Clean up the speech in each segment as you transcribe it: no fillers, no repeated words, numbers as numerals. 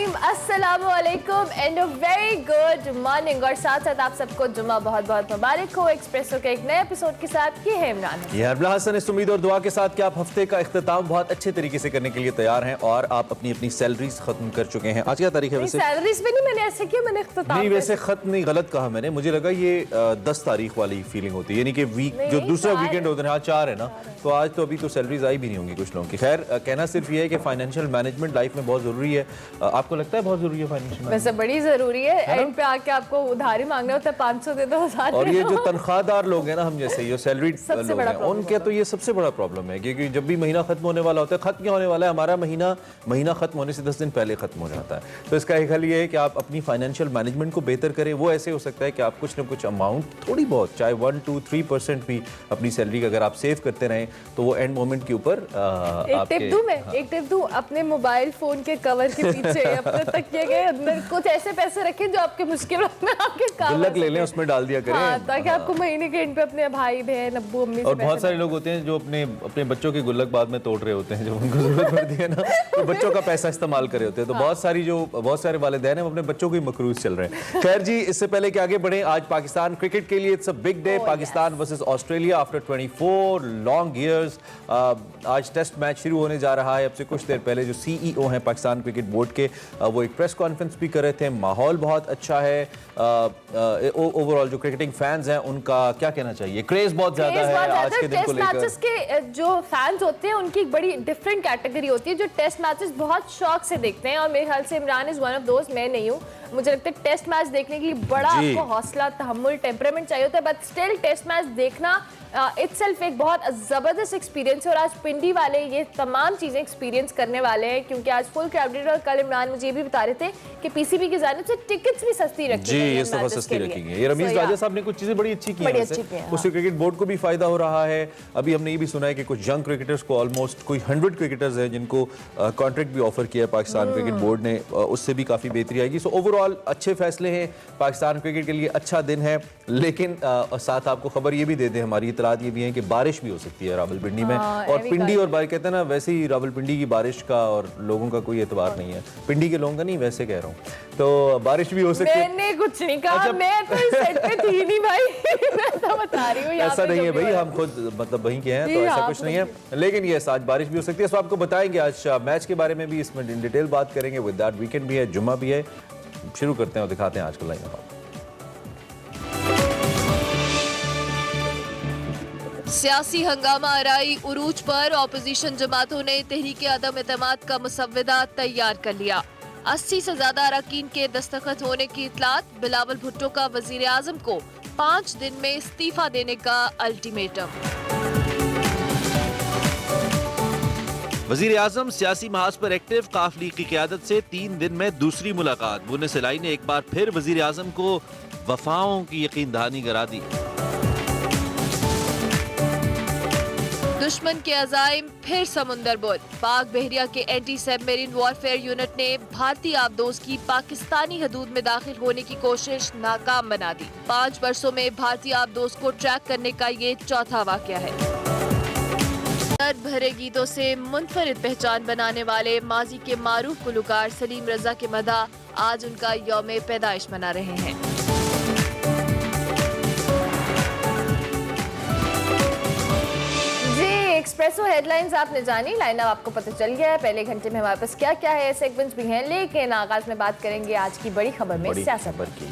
रहीम, अस्सलामु अलैकुम and a very good morning. और साथ साथ आप सबको जुम्मा बहुत बहुत मुबारक हो। एक्सप्रेसो के एक नए एपिसोड के साथ ये है इमरान। ये अरबला हसन, इस उम्मीद और दुआ के साथ कि आप हफ्ते का इख्तिताम बहुत अच्छे तरीके से करने के लिए तैयार हैं और आप अपनी अपनी सैलरीज खत्म कर चुके हैं। आज क्या तारीख है वैसे? सैलरीज भी नहीं, मैंने ऐसे किया, मैंने इख्तिताम नहीं, वैसे खत्म नहीं, गलत कहा मैंने। मुझे लगा ये 10 तारीख वाली फीलिंग होती है, यानी कि वीक जो दूसरा वीकेंड होता है। हाँ, 4 है ना, तो आज तो अभी तो सैलरीज आई भी नहीं होंगी कुछ लोगों की। खैर, कहना सिर्फ ये है कि फाइनेंशियल मैनेजमेंट लाइफ में बहुत जरूरी है। आपको लगता है बहुत जरूरी है फाइनेंशियल? वैसे बड़ी जरूरी है। एंड पे आके आपको उधारी मांगना होता है, 500 दे दो, 1000। और ये जो तनख्वाहदार लोग हैं ना, हम जैसे ये सैलरी लोग हैं, उनके तो ये सबसे बड़ा प्रॉब्लम है, क्योंकि जब भी महीना खत्म होने वाला होता है, खत्म क्या होने वाला है हमारा महीना खत्म होने से 10 दिन पहले खत्म हो जाता है। तो इसका एक हल ये है कि आप अपनी फाइनेंशियल मैनेजमेंट को बेहतर करें। वो ऐसे हो सकता है कि आप कुछ ना कुछ अमाउंट, थोड़ी बहुत, चाहे 1, 2, 3% भी अपनी सैलरी का अगर आप सेव करते रहें तो वो एंड मोमेंट के ऊपर एक टिप दूं, अपने मोबाइल फोन के कवर के पीछे अपने तकिए के अंदर कुछ ऐसे पैसे रखें जो आपके मुश्किल वक्त में आपके काम गुल्लक ले लें, उसमें डाल दिया करें। हाँ, ताकि आपको महीने के एंड पे अपने भाई बहन अब्बू अम्मी और बहुत सारे लोग होते हैं जो अपने बच्चों के गुल्लक बाद में तोड़ रहे होते हैं, जब उनको जरूरत पड़ती है ना, तो बच्चों का पैसा इस्तेमाल कर रहे होते हैं। तो बहुत सारे वालिदैन हैं वो अपने बच्चों को ही मकरूज चल रहे हैं। खैर जी, इससे पहले कि आगे बढ़े, आज पाकिस्तान क्रिकेट के लिए it's a big day. Pakistan versus Australia after 24 long years. आज टेस्ट मैच शुरू होने जा रहा है। अब से कुछ देर पहले जो सीईओ हैं पाकिस्तान क्रिकेट बोर्ड के, वो एक प्रेस कॉन्फ्रेंस भी कर रहे थे। माहौल बहुत अच्छा है। ओवरऑल जो क्रिकेटिंग फैंस हैं उनका क्या कहना चाहिए, क्रेज बहुत ज्यादा है आज के दिन को लेकर। मैचेस के जो फैंस होते हैं उनकी एक बड़ी डिफरेंट कैटेगरी होती है, जो टेस्ट मैचेस बहुत शौक से देखते हैं। और मेरे ख्याल से इमरान इज वन ऑफ दोस्त, मैं नहीं हूँ। मुझे लगता है टेस्ट मैच देखने के लिए बड़ा आपको हौसला, तहम्मुल, टेम्परामेंट चाहिए होता है, बट स्टिल टेस्ट मैच देखना इटसेल्फ एक बहुत ज़बरदस्त एक्सपीरियंस है। और आज पिंडी वाले ये तमाम चीज़ें एक्सपीरियंस करने वाले हैं, क्योंकि आज फुल क्राउडेड। और कल इमरान मुझे ये भी बता रहे थे कि पीसीबी की जानिब से टिकट्स भी सस्ती रखी जी, ये सब सस्ती रखी गई। ये रमीज राजा साहब ने कुछ चीजें बड़ी अच्छी की हैं। उससे क्रिकेट बोर्ड को भी फायदा हो रहा है। अभी हमने ये भी सुना है कि कुछ यंग क्रिकेटर्स को, ऑलमोस्ट कोई 100 क्रिकेटर्स हैं जिनको कॉन्ट्रैक्ट भी ऑफर किया है पाकिस्तान क्रिकेट बोर्ड ने। उससे भी काफी बेहतरी आएगी। सो ओवरऑल अच्छे फैसले हैं, पाकिस्तान क्रिकेट के लिए अच्छा दिन है। लेकिन साथ आपको खबर ये भी दे दें, हमारी इतलात ये भी है कि बारिश भी हो सकती है रावलपिंडी में। और पिंडी और बारिश कहते हैं ना, वैसे ही रावलपिंडी की बारिश का और लोगों का कोई एतबार नहीं है। पिंडी के लोगों का नहीं, वैसे कह रहा हूँ। तो बारिश भी हो सकती है। मैंने कुछ नहीं कहा। अच्छा, मैं तो इस सेट पे थी नहीं भाई। मैं तो बता रही हूँ, ऐसा नहीं है भाई, हम खुद मतलब वहीं के हैं, तो ऐसा कुछ नहीं है। लेकिन ये आज बारिश भी हो सकती है। तो आपको बताएंगे आज मैच के बारे में भी, इसमें इन डिटेल बात करेंगे। विद दैट वीकेंड भी है, जुम्मा भी है। शुरू करते हैं और दिखाते हैं आज का लाइनअप। सियासी हंगामा आराई उरूज पर। ऑपोजिशन जमातों ने तहरीक अदम एतमाद का मुसव्वदा तैयार कर लिया। 80 से ज्यादा अरकान के दस्तखत होने की इतलात। बिलावल भुट्टो का वजीर आजम को 5 दिन में इस्तीफा देने का अल्टीमेटम। वजीर आजम सियासी महाज पर एक्टिव। काफली की क़यादत से 3 दिन में दूसरी मुलाकात। बुन्ने सिलाई ने एक बार फिर वजीर आजम को वफाओं की यकीन दहानी करा दी। दुश्मन के अजाइम फिर समुंदर बुल। पाक बहरिया के एंटी सबमरीन वॉरफेयर यूनिट ने भारतीय आबदोज की पाकिस्तानी हदूद में दाखिल होने की कोशिश नाकाम बना दी। 5 वर्षों में भारतीय आबदोज को ट्रैक करने का ये चौथा वाकया है। दर्द भरे गीतों से मुनफरिद पहचान बनाने वाले माजी के मारूफ गुलकार सलीम रजा के मदा आज उनका यौम पैदाइश मना रहे हैं। एक्सप्रेसो हेडलाइंस आपने जानी, लाइनअप आपको पता चल गया है। पहले घंटे में हमारे पास क्या क्या है, सेगमेंट्स भी हैं, लेकिन आगाज में बात करेंगे आज की बड़ी खबर में सियासत पर की।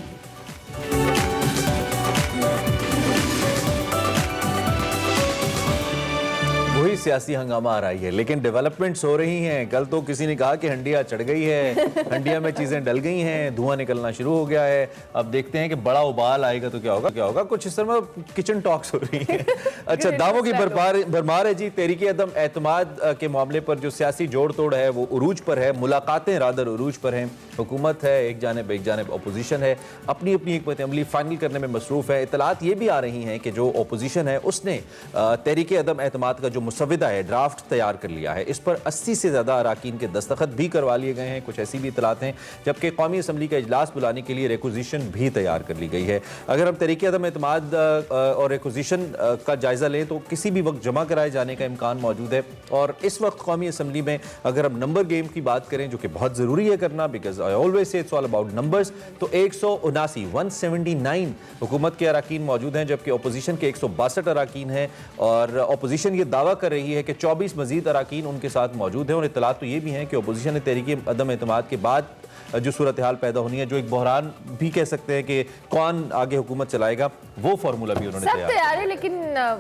वही सियासी हंगामा आ रही है, लेकिन डेवलपमेंट्स हो रही हैं। कल तो किसी ने कहा कि हंडिया चढ़ गई है, हंडिया में चीजें डल गई हैं, धुआं निकलना शुरू हो गया है। अब देखते हैं कि बड़ा उबाल आएगा तो क्या होगा। कुछ इस तरह किचन टॉक्स हो रही हैं। अच्छा, दावों की भरमार है जी। तहरीक अदम एतमाद के मामले पर जो सियासी जोड़ तोड़ है वो उरूज पर है। मुलाकातें रादर उरूज पर हैं। हुकूमत है एक जानब अपोजिशन है, अपनी अपनी हिकमत अमली फाइनल करने में मसरूफ है। इतलात ये भी आ रही हैं कि जो अपोजिशन है उसने तहरीक अदम एतमाद का जो मुसविदा है, ड्राफ्ट तैयार कर लिया है। इस पर 80 से ज़्यादा अराकीन के दस्तखत भी करवा लिए गए हैं, कुछ ऐसी भी इतलात हैं, जबकि कौमी असम्बली का इजलास बुलाने के लिए रिक्विजिशन भी तैयार कर ली गई है। अगर हम तरीके अदम एतमाद और रिक्विजिशन का जायज़ा लें तो किसी भी वक्त जमा कराए जाने का इम्कान मौजूद है। और इस वक्त कौमी असम्बली में अगर हम नंबर गेम की बात करें, जो कि बहुत ज़रूरी है करना, because I always say it's all about numbers, तो 179 हुकूमत के अराकीन मौजूद हैं, जबकि अपोजिशन के 162 अराकीन हैं। और अपोजिशन ये दावा कर रही है कि 24 मजीद अराकीन उनके साथ मौजूद हैं। और इत्तलात तो ये भी हैं कि अपोजिशन ने तहरीक अदम एतमाद के बाद जो सूरत हाल पैदा होनी है, जो एक बहरान भी कह सकते हैं कि कौन आगे हुकूमत चलाएगा, वो फार्मूला भी उन्होंने तैयार है। लेकिन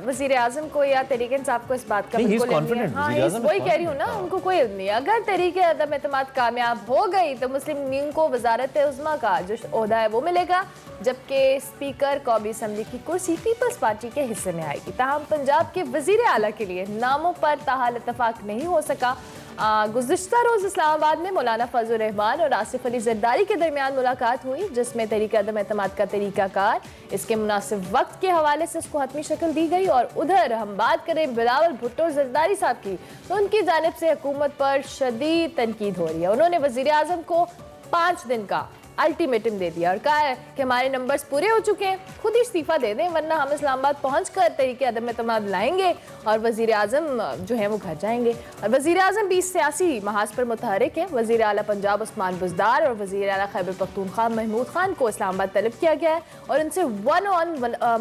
वजीर आजम को या तहरीक इंसाफ को इस बात का बिल्कुल नहीं है। हाँ, वही कह रही हूँ ना, उनको कोई इल्म नहीं है। अगर तहरीक अदम एतमाद कामयाब हो गई तो मुस्लिम लीग को वजारत उज़्मा का जो ओहदा है वो मिलेगा, जबकि स्पीकर कौमी असम्बली की कुर्सी पीपल्स पार्टी के हिस्से में आएगी। ताहम पंजाब के वजीर आला के लिए नामों पर ताहाल इत्तफाक नहीं हो सका। गुज़िश्ता रोज़ इस्लामाबाद में मौलाना फजल रहमान और आसिफ अली जरदारी के दरमियान मुलाकात हुई, जिसमें तहरीक अदम एतमाद का तरीकाकार, इसके मुनासिब वक्त के हवाले से उसको हतमी शक्ल दी गई। और उधर हम बात करें बिलावल भुट्टो जरदारी साहब की, तो उनकी जानिब से हुकूमत पर शदीद तनकीद हो रही है। उन्होंने वज़ीर आज़म को 5 दिन का अल्टीमेटम दे दिया और कहा है कि हमारे नंबर्स पूरे हो चुके हैं, खुद ही इस्तीफा दे दें, वरना हम इस्लामाबाद पहुंचकर तरीके अदम एतमाद लाएंगे और वजीर आज़म जो है वो घर जाएंगे। और वजीर आज़म भी सियासी महाज पर मुतहरिक है। वजीर आला पंजाब उस्मान बुज़दार और वजीर आला खैबर पख्तूनख्वा महमूद खान को इस्लामाबाद तलब किया गया है और उनसे वन ऑन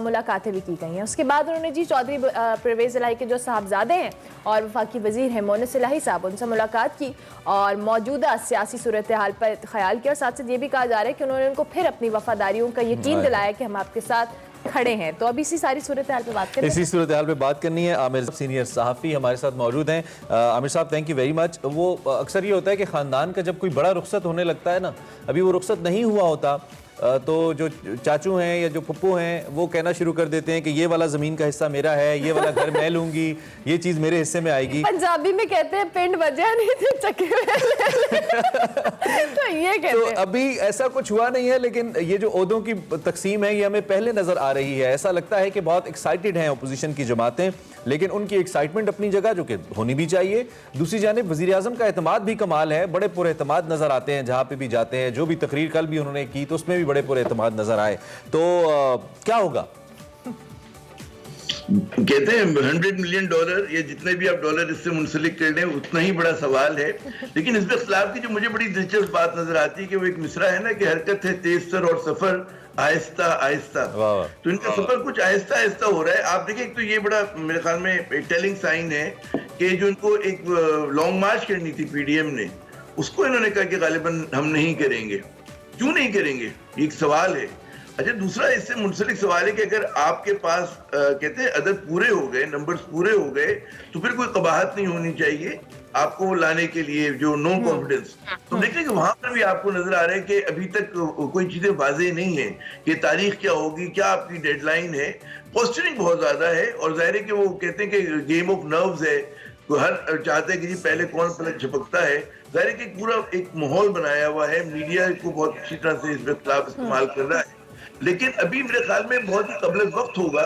मुलाकातें भी की गई हैं। उसके बाद उन्होंने जी चौधरी परवेज़ इलाही के जो साहबजादे हैं और वफाकी वजीर हैं मोनिस इलाही साहब, उनसे मुलाकात की और मौजूदा सियासी सूरत हाल पर ख्याल किया। और साथ साथ ये भी कहा जा रहा है कि उन्होंने उनको फिर अपनी वफादारियों का यकीन दिलाया कि हम आपके साथ खड़े हैं। तो अब इसी सारी सूरत हाल पे बात करें, इसी सूरत हाल पे बात करनी है। आमिर सीनियर सहाफ़ी हमारे साथ मौजूद हैं। आमिर साहब, थैंक यू वेरी मच। वो अक्सर ये होता है कि ख़ानदान का जब कोई बड़ा रुखसत होने लगता है ना, अभी वो रुखसत नहीं हुआ होता, तो जो चाचू हैं या जो पप्पू हैं वो कहना शुरू कर देते हैं कि ये वाला ज़मीन का हिस्सा मेरा है, ये वाला घर मैं लूँगी, ये चीज़ मेरे हिस्से में आएगी। पंजाबी में कहते हैं पिंड बजा नहीं थे चक्के तो ये कहते हैं। अभी ऐसा कुछ हुआ नहीं है, लेकिन ये जो ओहदों की तकसीम है ये हमें पहले नज़र आ रही है। ऐसा लगता है कि बहुत एक्साइटेड हैं अपोजिशन की जमातें, लेकिन उनकी एक्साइटमेंट अपनी जगह, जो कि होनी भी चाहिए। दूसरी जानिब वज़ीर आज़म का एतमाद भी कमाल है, बड़े पुर एतमाद नज़र आते हैं जहाँ पे भी जाते हैं। जो भी तकरीर कल भी उन्होंने की तो उसमें भी बड़े पुर एतमाद नजर आए। तो क्या होगा? कहते हैं $100 मिलियन, ये जितने भी आप डॉलर इससे मुंसलिक कर लें उतना ही बड़ा सवाल है। लेकिन इसके खिलाफ की जो मुझे बड़ी दिलचस्प बात नजर आती है कि वो एक मिसरा है ना कि हरकत है तेज सर और सफर आहिस्ता आहिस्ता। तो इनका सफर कुछ आहिस्ता आहिस्ता हो रहा है। आप देखें तो ये बड़ा मेरे ख्याल में एक टेलिंग साइन है कि जो इनको एक लॉन्ग मार्च करनी थी पीडीएम ने, उसको इन्होंने कहा कि गालिबन हम नहीं करेंगे। क्यों नहीं करेंगे, एक सवाल है। अच्छा, दूसरा इससे मुंसलिक सवाल है कि अगर आपके पास कहते हैं अदद पूरे हो गए, नंबर्स पूरे हो गए, तो फिर कोई कबाहत नहीं होनी चाहिए आपको लाने के लिए जो नो कॉन्फिडेंस। तो देखिए कि वहां पर भी आपको नजर आ रहा है कि अभी तक कोई चीजें वाज़ेह नहीं है कि तारीख क्या होगी, क्या आपकी डेडलाइन है। पोस्टरिंग बहुत ज्यादा है और जाहिर है कि वो कहते हैं कि गेम ऑफ नर्व्स है, हर चाहते हैं कि जी पहले कौन पलक झपकता है। जाहिर है कि पूरा एक माहौल बनाया हुआ है, मीडिया को बहुत अच्छी तरह से इसके खिलाफ इस्तेमाल कर रहा है। लेकिन अभी मेरे ख्याल में बहुत ही कबल वक्त होगा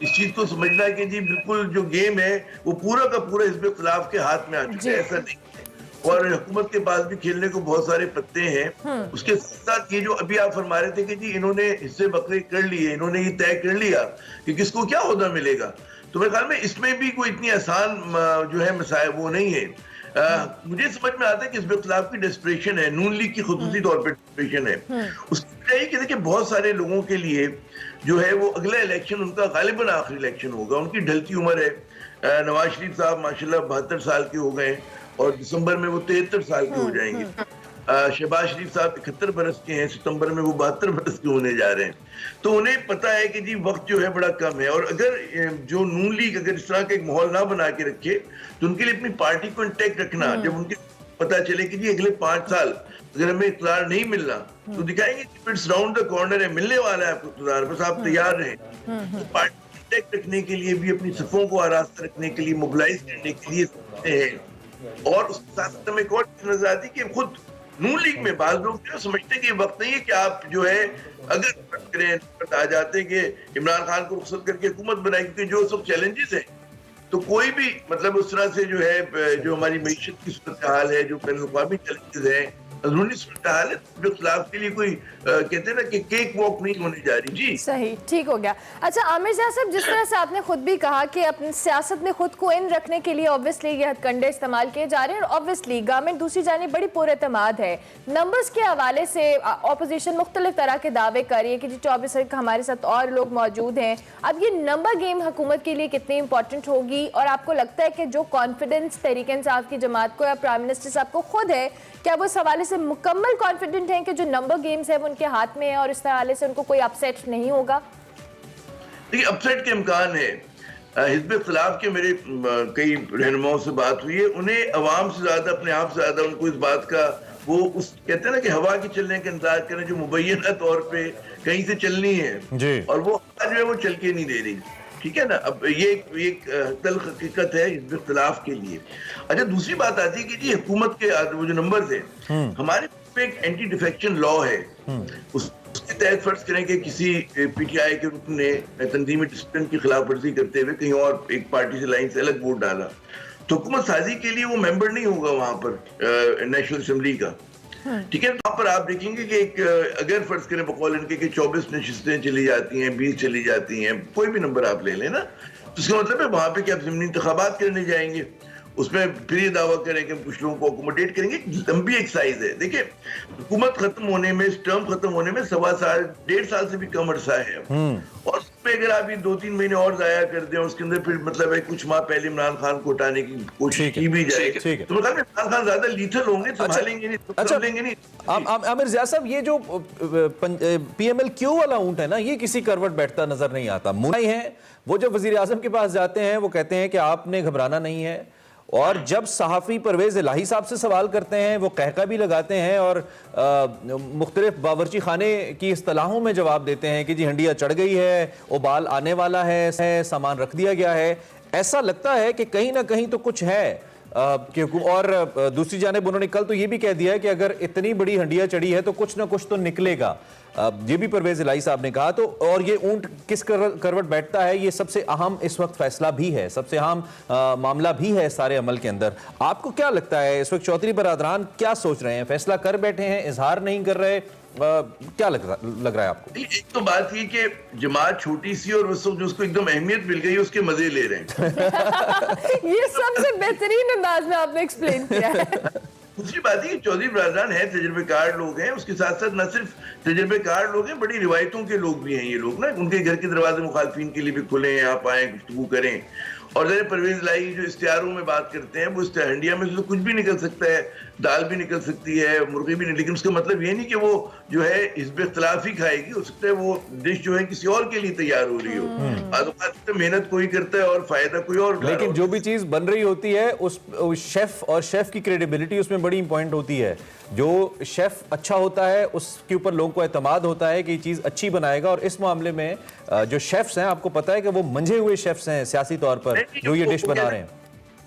इस चीज को समझना कि जी बिल्कुल जो गेम है वो पूरा का पूरा इसके खिलाफ के हाथ में आ चुका है, ऐसा नहीं है। और हुकूमत के पास भी खेलने को बहुत सारे पत्ते हैं। उसके साथ ये जो अभी आप फरमा रहे थे कि जी इन्होंने हिस्से बकरे कर लिए, इन्होंने ये तय कर लिया कि किसको क्या ओहदा मिलेगा, तो मेरे ख्याल में इसमें भी कोई इतनी आसान जो है मसाइल वो नहीं है। मुझे समझ में आता है कि इसके खिलाफ की डेस्परेशन है, नून लीग की खुसूसी तौर पर डेस्परेशन है। उसकी वजह ये कि देखिए बहुत सारे लोगों के लिए जो है वो अगला इलेक्शन उनका गालिबन आखिरी इलेक्शन होगा। उनकी ढलती उम्र है। नवाज शरीफ साहब माशाल्लाह 72 साल के हो गए और दिसंबर में वो 73 साल के हो जाएंगे। शहबाज शरीफ साहब 71 बरस के हैं, सितंबर में वो 72 बरस के होने जा रहे हैं। तो उन्हें पता है कि जी वक्त जो है बड़ा कम है। और अगर जो नून लीग अगर इस तरह का एक माहौल ना बना के रखे तो उनके लिए अपनी पार्टी को इंटैक्ट रखना, जब उनके पता चले कि जी अगले 5 साल अगर हमें इक़्तिदार नहीं मिलना तो दिखाएंगे कि इट्स राउंड द कॉर्नर है, मिलने वाला है आपको इक़्तिदार, बस आप तैयार रहें। तो पार्टी को इंटैक्ट रखने के लिए भी, अपनी सफ़ों को आरास्ता रखने के लिए, मोबिलाइज करने के लिए हैं। और उसके साथ हमें एक और नजर आती है कि खुद नून लीग में बाज लोग जो समझते हैं कि वक्त नहीं है कि आप जो है अगर आ जाते हैं कि इमरान खान को रुखसत करके हुकूमत बनाए, क्योंकि जो सब चैलेंजेस हैं तो कोई भी मतलब उस तरह से जो है, जो हमारी मईशत की सूरत हाल है, जो बैनुल अक़वामी चैलेंजेस हैं, अंदरूनी सूरत हाल है, जो खिलाफ के लिए कोई कहते हैं ना कि केक वॉक नहीं होने जा रही। जी सही, ठीक हो गया। अच्छा आमिर ज़िया साहब, जिस तरह से आपने खुद भी कहा कि अपनी सियासत में खुद को इन रखने के लिए ऑब्वियसली ये हथकंडे इस्तेमाल किए जा रहे हैं, और ऑब्वियसली गवर्नमेंट दूसरी जानिब बड़ी पुरएतमाद है। नंबर्स के हवाले से अपोजिशन मुख्तलिफ तरह के दावे कर रही है कि जी 24 का हमारे साथ और लोग मौजूद हैं। अब ये नंबर गेम हुकूमत के लिए कितनी इंपॉर्टेंट होगी, और आपको लगता है कि जो कॉन्फिडेंस तहरीक इंसाफ की जमात को या प्राइम मिनिस्टर साहब को खुद है, क्या वो इस हवाले से मुकम्मल कॉन्फिडेंट हैं कि जो नंबर गेम्स है वो उनके हाथ में है और इस हवाले से उनको कोई अपसेट नहीं होगा? देखिए, अपसेट के इम्कान है। हिज़्ब इख्तिलाफ के मेरे कई रहनुमाओं से बात हुई है, उन्हें अवाम से ज्यादा, अपने आप से ज्यादा उनको इस बात का वो उस कहते हैं ना कि हवा के चलने का इंतजार करें जो मुबैना तौर पे कहीं से चलनी है, और वो जो है वो चल के नहीं दे रही। ठीक है ना। अब ये एक तल्ख हकीकत है हिज़्ब इख्तिलाफ के लिए। अच्छा, दूसरी बात आती है कि जी हुकूमत के वो जो नंबर थे, हमारे एक एंटी डिफेक्शन लॉ है, उसके तहत फर्ज करें कि किसी पीटीआई के रुकन ने तंजीमी डिसिप्लिन की खिलाफ वर्जी करते हुए कहीं और एक पार्टी से लाइन से अलग वोट डाला, तो हुकूमत साजी के लिए वो मेंबर नहीं होगा वहां पर नेशनल असेंबली का। ठीक है, वहां पर आप देखेंगे कि एक अगर फर्ज करें बकौल इनके कि 24 नशिस्तें चली जाती हैं, 20 चली जाती हैं, कोई भी नंबर आप ले लें ना, तो इसका मतलब है वहां पे कि आप ज़मीनी इंतखाबात करने जाएंगे, उसमें फिर ये दावा करें कि कुछ लोगों को अकोमोडेट करेंगे। लंबी एक्सरसाइज है। देखिए, हुकूमत खत्म होने में, टर्म खत्म होने में 1.25 साल, 1.5 साल से भी कम अरसा है, और उसमें अगर आप ये 2-3 महीने और जाया कर दें, उसके अंदर फिर मतलब है कुछ माह पहले इमरान खान को हटाने की कोशिश की भी जाए, तो मतलब इमरान खान ज्यादा लीथल होंगे, संभालेंगे नहीं, संभलेंगे नहीं। आमिर ज़िया साहब, ये जो PMLQ वाला ऊंट है ना, ये किसी करवट बैठता नजर नहीं आता। मुनाई है वो जब वजीर आजम के पास जाते हैं, वो कहते हैं कि आपने घबराना नहीं है, और जब सहाफ़ी परवेज़ इलाही साहब से सवाल करते हैं वो कहका भी लगाते हैं और मुख्तलिफ बावर्ची खाने की इस्तिलाहों में जवाब देते हैं कि जी हंडिया चढ़ गई है, उबाल आने वाला है, सामान रख दिया गया है। ऐसा लगता है कि कहीं ना कहीं तो कुछ है। और दूसरी जानिब उन्होंने कल तो ये भी कह दिया है कि अगर इतनी बड़ी हंडिया चढ़ी है तो कुछ ना कुछ तो निकलेगा। ये भी परवेज इलाही साहब ने कहा। तो और ये ऊंट किस करवट बैठता है, ये सबसे अहम इस वक्त फैसला भी है, सबसे अहम मामला भी है सारे अमल के अंदर। आपको क्या लगता है इस वक्त चौधरी बरादरान क्या सोच रहे हैं? फैसला कर बैठे हैं, इजहार नहीं कर रहे? क्या लग रहा है आपको? एक तो बात ये कि जमात छोटी सी और उसको एकदम अहमियत मिल गई, उसके मजे ले रहे हैं। ये सबसे बेहतरीन अंदाज में आपने एक्सप्लेन किया है। दूसरी बात है कि चौधरी बरादरान है, तजुर्बेकार लोग हैं, उसके साथ साथ न सिर्फ तजुर्बेकार लोग हैं, बड़ी रिवायतों के लोग भी हैं ये लोग ना। उनके घर के दरवाजे मुखालफिन के लिए भी खुले हैं, आप आए गुफ्तगू करें। और जरा परवेज इलाही जो इश्तिहारों में बात करते हैं, वो हंडिया में से तो कुछ भी निकल सकता है, दाल भी निकल सकती है, मुर्गी भी नहीं, लेकिन उसका मतलब ये नहीं कि वो जो है हिज़्ब इख्तिलाफ ही खाएगी। हो सकता है वो डिश जो है किसी और के लिए तैयार हो रही हो। मेहनत कोई करता है और फायदा कोई और। लेकिन जो भी चीज बन रही होती है उस शेफ और शेफ की क्रेडिबिलिटी उसमें बड़ी इंपॉर्टेंट होती है। जो शेफ अच्छा होता है उसके ऊपर लोगों को एतमाद होता है कि ये चीज अच्छी बनाएगा। और इस मामले में जो शेफ्स हैं, आपको पता है कि वो मंझे हुए शेफ्स हैं सियासी तौर पर जो ये डिश बना रहे हैं।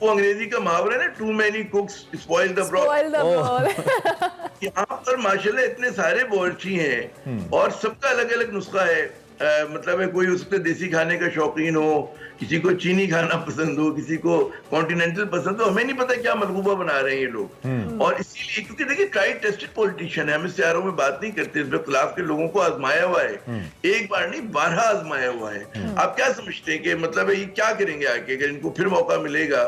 वो अंग्रेजी का मुहावरा है ना, too many cooks spoil the broth. यहाँ पर माशाल्लाह इतने सारे बावर्ची हैं और सबका अलग अलग नुस्खा है। मतलब है कोई उसके देसी खाने का शौकीन हो, किसी को चीनी खाना पसंद हो, किसी को कॉन्टिनेंटल पसंद हो। हमें नहीं पता क्या मलगूबा बना रहे हैं ये लोग। और इसीलिए क्योंकि देखिए ट्राई टेस्टेड पॉलिटिशियन है, हम इश्तिहारों में बात नहीं करते, इस खिलाफ के लोगों को आजमाया हुआ है, एक बार नहीं 12 आजमाया हुआ है। आप क्या समझते हैं कि मतलब है ये क्या करेंगे आगे अगर इनको फिर मौका मिलेगा,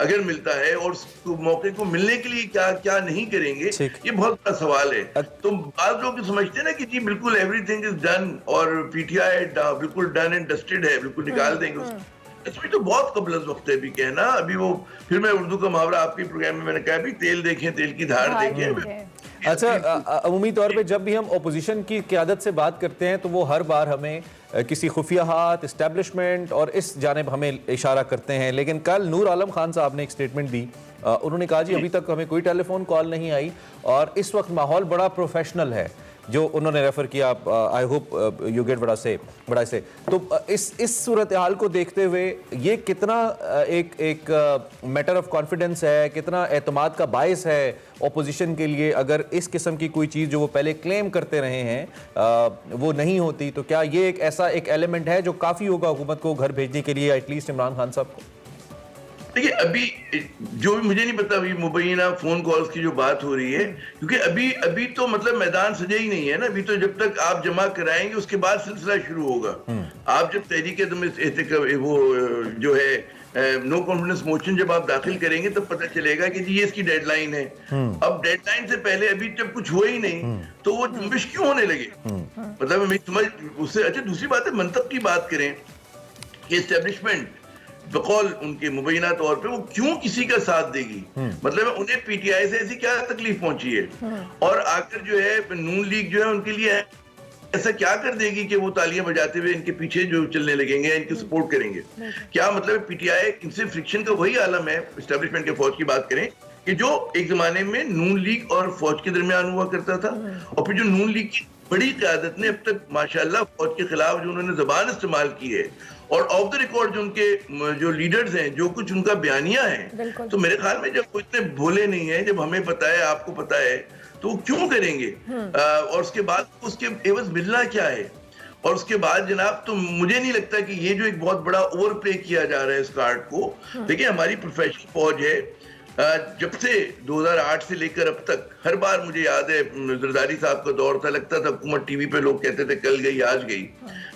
अगर मिलता है, और मौके को मिलने के लिए क्या क्या नहीं करेंगे, ये बहुत बड़ा सवाल है। तो बाद लोग समझते हैं ना कि जी बिल्कुल एवरीथिंग इज डन और पीटीआई बिल्कुल डन एंड डस्टेड है, बिल्कुल निकाल देंगे। इसमें तो बहुत कबल वक्त है भी कहना। अभी वो फिर मैं उर्दू का मुहावरा आपके प्रोग्राम में मैंने कहा भी तेल देखें, तेल की धार देखें। अच्छा, अमूमी तौर पे जब भी हम ओपोजिशन की क़यादत से बात करते हैं तो वो हर बार हमें किसी खुफिया हाथ, इस्टेब्लिशमेंट और इस जानिब हमें इशारा करते हैं। लेकिन कल नूर आलम खान साहब ने एक स्टेटमेंट दी, उन्होंने कहा जी अभी तक हमें कोई टेलीफोन कॉल नहीं आई और इस वक्त माहौल बड़ा प्रोफेशनल है, जो उन्होंने रेफर किया। आई होप यू गेट बड़ा से तो इस सूरत हाल को देखते हुए ये कितना एक मैटर ऑफ कॉन्फिडेंस है, कितना एतमाद का बायस है ओपोजिशन के लिए अगर इस किस्म की कोई चीज़ जो वो पहले क्लेम करते रहे हैं वो नहीं होती? तो क्या ये एक ऐसा एक एलिमेंट है जो काफ़ी होगा हुकूमत को घर भेजने के लिए, एटलीस्ट इमरान खान साहब को? देखिए अभी जो भी मुझे नहीं पता अभी मुबैना फोन कॉल्स की जो बात हो रही है, क्योंकि अभी तो मतलब मैदान सजा ही नहीं है ना। अभी तो जब तक आप जमा कराएंगे उसके बाद सिलसिला शुरू होगा। आप जब तहरीक वो जो है नो कॉन्फिडेंस मोशन जब आप दाखिल करेंगे तब पता चलेगा कि जी ये इसकी डेडलाइन है। अब डेडलाइन से पहले अभी जब कुछ हुआ ही नहीं तो वो जुम्बिश क्यों होने लगे? मतलब मैं समझ उससे। अच्छा दूसरी बात है, मंतक की बात करें कि एस्टेब्लिशमेंट बकौल उनके मुबैना तौर पे वो क्यों किसी का साथ देगी? मतलब उन्हें पीटीआई से ऐसी क्या तकलीफ पहुंची है? और आकर जो है नून लीग जो है उनके लिए ऐसा क्या कर देगी कि वो तालियां बजाते हुए इनके पीछे जो चलने लगेंगे, इनकी सपोर्ट करेंगे? क्या मतलब पीटीआई इनसे फ्रिक्शन का वही आलम है? एस्टेब्लिशमेंट के फौज की बात करें कि जो एक जमाने में नून लीग और फौज के दरमियान हुआ करता था, और फिर जो नून लीग की बड़ी क़यादत ने अब तक माशाल्लाह फौज के खिलाफ जो उन्होंने जबान इस्तेमाल की है और ऑफ द रिकॉर्ड जो उनके जो लीडर्स हैं, जो कुछ उनका बयानिया है, तो मेरे ख्याल में जब वो इतने भोले नहीं है, जब हमें पता है आपको पता है, तो वो क्यों करेंगे? और उसके बाद उसके एवज मिलना क्या है? और उसके बाद जनाब तो मुझे नहीं लगता कि ये जो एक बहुत बड़ा ओवर प्ले किया जा रहा है इस कार्ड को। देखिए हमारी प्रोफेशनल फौज है, जब से 2008 से लेकर अब तक हर बार मुझे याद है जरदारी साहब का दौर था, लगता था हुकूमत टीवी पे लोग कहते थे कल गई आज गई,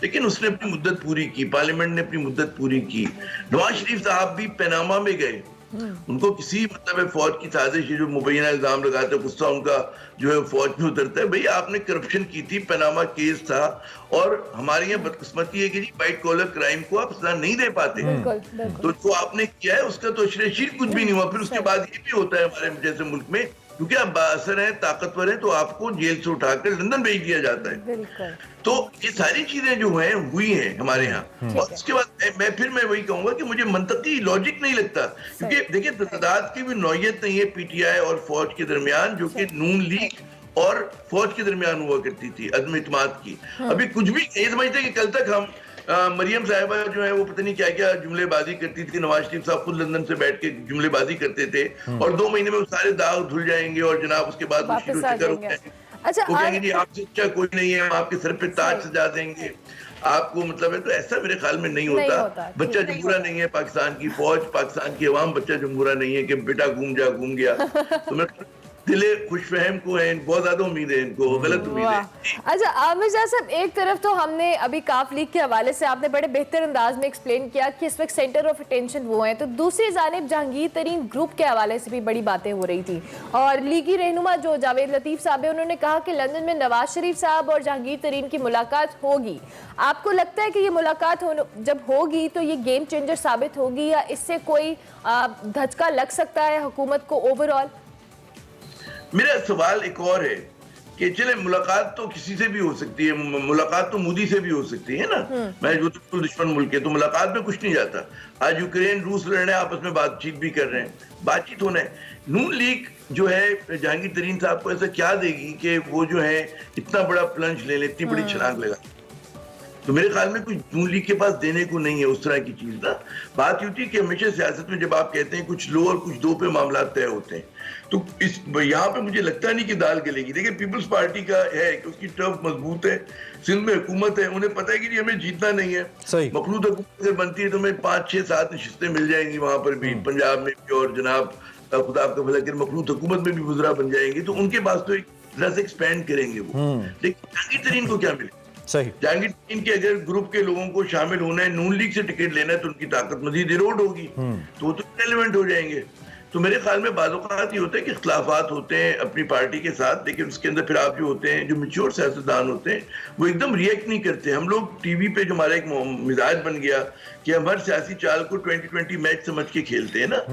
लेकिन उसने अपनी मुद्दत पूरी की, पार्लियामेंट ने अपनी मुद्दत पूरी की। नवाज शरीफ साहब भी पनामा में गए, उनको किसी मतलब फौज की साजिश, जो मुबैना इल्जाम लगाते गुस्सा उनका जो है फौज में उतरता है, भाई आपने करप्शन की थी, पनामा केस था, और हमारे यहाँ बदकिस्मती है कि जी व्हाइट कॉलर क्राइम को आप सजा नहीं दे पाते। तो जो आपने किया है उसका तो अशरीर कुछ भी नहीं हुआ। फिर उसके बाद ये भी होता है हमारे जैसे मुल्क में, क्योंकि आप बाअसर हैं, ताकतवर हैं, तो आपको जेल से उठाकर लंदन भेज दिया जाता है। तो ये सारी चीजें जो हैं हुई हैं हमारे यहाँ। और उसके बाद मैं वही कहूंगा कि मुझे मंतकी लॉजिक नहीं लगता, क्योंकि देखिए तदाद की भी नौयत नहीं है पीटीआई और फौज के दरमियान, जो कि नून लीग और फौज के दरमियान हुआ करती थी अदम इत्मीनान की। अभी कुछ भी नहीं समझते कि कल तक हम मरियम साहिबा जो है वो पता नहीं क्या क्या जुमलेबाजी करती थी, नवाज शरीफ साहब खुद लंदन से बैठ के जुमलेबाजी करते थे, और 2 महीने में वो सारे दाग धुल जाएंगे और जनाब उसके बाद वो अच्छा वो कहेंगे जी आपसे अच्छा कोई नहीं है, हम आपके सर पे ताज सजा देंगे आपको, मतलब है। तो ऐसा मेरे ख्याल में नहीं होता। बच्चा जमहूरा नहीं है पाकिस्तान की फौज, पाकिस्तान की अवाम बच्चा जमहूरा नहीं है कि बेटा घूम गया। तो मैं दिले खुशफहम को है, बहुत ज्यादा उम्मीद है इनको, गलत उम्मीद है। अच्छा आमिर शाह साहब, एक तरफ तो हमने अभी काफ लीग के हवाले से आपने बड़े बेहतर अंदाज में एक्सप्लेन किया कि इस वक्त सेंटर ऑफ अटेंशन वो हैं, तो दूसरी जानिब जहांगीर तरीन ग्रुप के हवाले से भी बड़ी बातें हो रही थी, और लीगी रहनुमा जो जावेद लतीफ साहब है उन्होंने कहा कि लंदन में नवाज शरीफ साहब और जहांगीर तरीन की मुलाकात होगी। आपको लगता है कि ये मुलाकात जब होगी तो ये गेम चेंजर साबित होगी, या इससे कोई धचका लग सकता है हुकूमत को ओवरऑल? मेरा सवाल एक और है कि चले मुलाकात तो किसी से भी हो सकती है, मुलाकात तो मोदी से भी हो सकती है ना, मैं जो तो दुश्मन मुल्क है, तो मुलाकात में कुछ नहीं जाता। आज यूक्रेन रूस लड़ रहे हैं, आपस में बातचीत भी कर रहे हैं, बातचीत होना है। नून लीग जो है जहांगीर तरीन साहब को ऐसा क्या देगी कि वो जो है इतना बड़ा प्लंज ले ले, इतनी बड़ी छलांग लगा? तो मेरे ख्याल में कुछ नून लीग के पास देने को नहीं है उस तरह की चीज ना। बात होती है कि हमेशा सियासत में जब आप कहते हैं कुछ लो और कुछ दो पे मामला तय होते हैं, तो इस यहाँ पे मुझे लगता नहीं कि दाल गलेगी। देखिए पीपल्स पार्टी का है कि उसकी टर्फ मजबूत है, सिंध में हुकूमत है, उन्हें पता है कि हमें जीतना नहीं है। मखलूत हुकूमत अगर बनती है तो हमें 5, 6, 7 नशिस्तें मिल जाएंगी वहां पर भी, पंजाब में भी, और जनाब खुदा आपका भला करे मखलूत हुकूमत में भी गुजरा बन जाएंगी, तो उनके पास तो एक तरह से एक्सपेंड करेंगे वो। लेकिन जहांगीर तरीन को क्या मिले? जहांगीर तरीन के अगर ग्रुप के लोगों को शामिल होना है, नून लीग से टिकट लेना है, तो उनकी ताकत मजीद इरोड होगी, तो वो तो रेलेवेंट हो जाएंगे। तो मेरे ख्याल में बाज़ औक़ात ये होता है कि इख्तिलाफ़ात होते हैं अपनी पार्टी के साथ, लेकिन उसके अंदर फिर आप जो होते हैं, जो मैच्योर सियासतदान होते हैं, वो एकदम रिएक्ट नहीं करते। हम लोग टीवी पे जो हमारा एक मिजाज बन गया कि हम हर सियासी चाल को 2020 मैच समझ के खेलते हैं ना,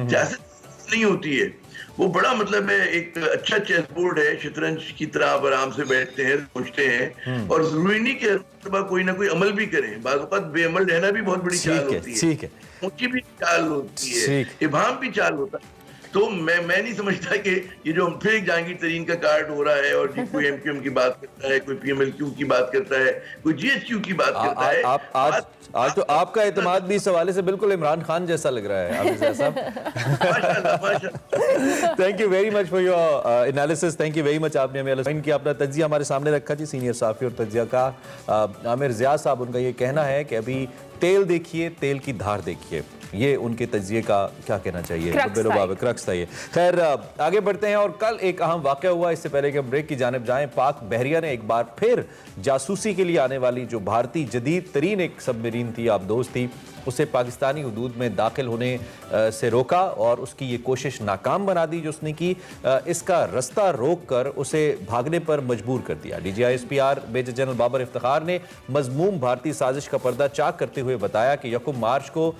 सियासत नहीं होती है वो। बड़ा मतलब है एक अच्छा चेस बोर्ड है, शतरंज की तरह आप आराम से बैठते हैं, सोचते हैं, और जरूरी नहीं कि कोई ना कोई अमल भी करें, बाज़ औक़ात बेअमल रहना भी बहुत बड़ी चाल होती है, ऊंची भी चाल होती है, इबाम भी चाल होता है। तो मैं नहीं समझता कि ये जो फिर जहांगीर तरीन का कार्ड हो रहा है, और जी कोई एमक्यूएम की बात करता है, कोई पीएमएलक्यू की बात करता है, कोई जीएसक्यू की बात करता है। आज तो आपका एतमाद भी इस हवाले से बिल्कुल इमरान खान जैसा लग रहा है आमिर साहब। Thank you very much for your analysis, thank you very much. आपने हमें कि अपना तज्जिया हमारे सामने रखा जी, सीनियर साफी और तज्जिया का आमिर ज़िया साहब, उनका ये कहना है कि अभी तेल देखिए, तेल की धार देखिए, ये उनके तजिए का क्या कहना चाहिए, क्रक्स था ये। खैर आगे बढ़ते हैं, और कल एक अहम वाकया हुआ। इससे पहले कि हम ब्रेक की जानिब जाएं, पाक बहरिया ने एक बार फिर जासूसी के लिए आने वाली जो भारतीय जदीद तरीन एक सबमरीन थी, आबदोज थी, उसे पाकिस्तानी हुदूद में दाखिल होने से रोका और उसकी ये कोशिश नाकाम बना दी जो उसने की। इसका रास्ता रोक कर उसे भागने पर मजबूर कर दिया। DGISPR major general Babar Iftikhar ने मजमूम भारतीय साजिश का पर्दा चाक करते हुए बताया कि 1 मार्च को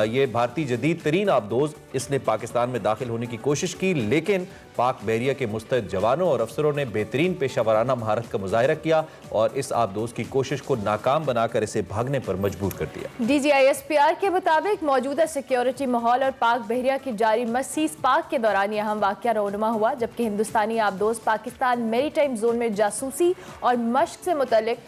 ये भारतीय जदीद तरीन आबदोज इसने पाकिस्तान में दाखिल होने की कोशिश की, लेकिन पाक बहरिया के मुस्तैद जवानों और अफसरों ने बेहतरीन पेशावराना महारत का मुजाहिरा किया और इस आबदोज की कोशिश को नाकाम बनाकर इसे भागने पर मजबूर कर दिया। DGISPR के मुताबिक मौजूदा सिक्योरिटी माहौल और पाक बहरिया की जारी सीज़ पाक के दौरान यह अहम वाकया रोनुमा हुआ, जबकि हिंदुस्तानी आबदोज पाकिस्तान मेरीटाइम जोन में जासूसी और मश्क से मुतल्लिक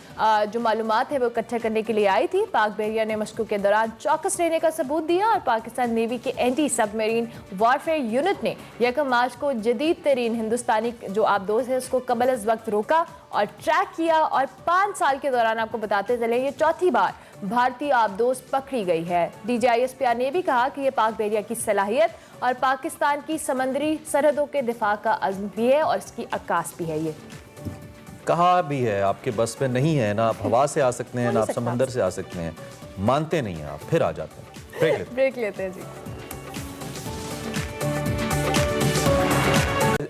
जो मालूमात है वो इकट्ठा करने के लिए आई थी। पाक बहरिया ने मशकों के दौरान चौकस रहने का सबूत दिया और पाकिस्तान नेवी के एंटी सबमरीन वॉरफेयर यूनिट ने 1 मार्च को जदीद तरीन हिंदुस्तानी जो आबदोज है उसको कबल अज़ वक्त रोका और ट्रैक किया, और 5 साल के दौरान आपको बताते चले ये चौथी बार भारतीय आबदोज पकड़ी गई है। DGISPR ने भी कहा कि ये पाक बहरिया की सलाहियत और पाकिस्तान की समंदरी सरहदों के दिफा का अज़्म भी है और इसकी अक्कास भी है। ये कहा भी है आपके बस में नहीं है ना, आप हवा से आ सकते हैं ना आप समंदर से आ सकते हैं, मानते नहीं हैं आप, फिर आ जाते हैं। ब्रेक लेते हैं जी।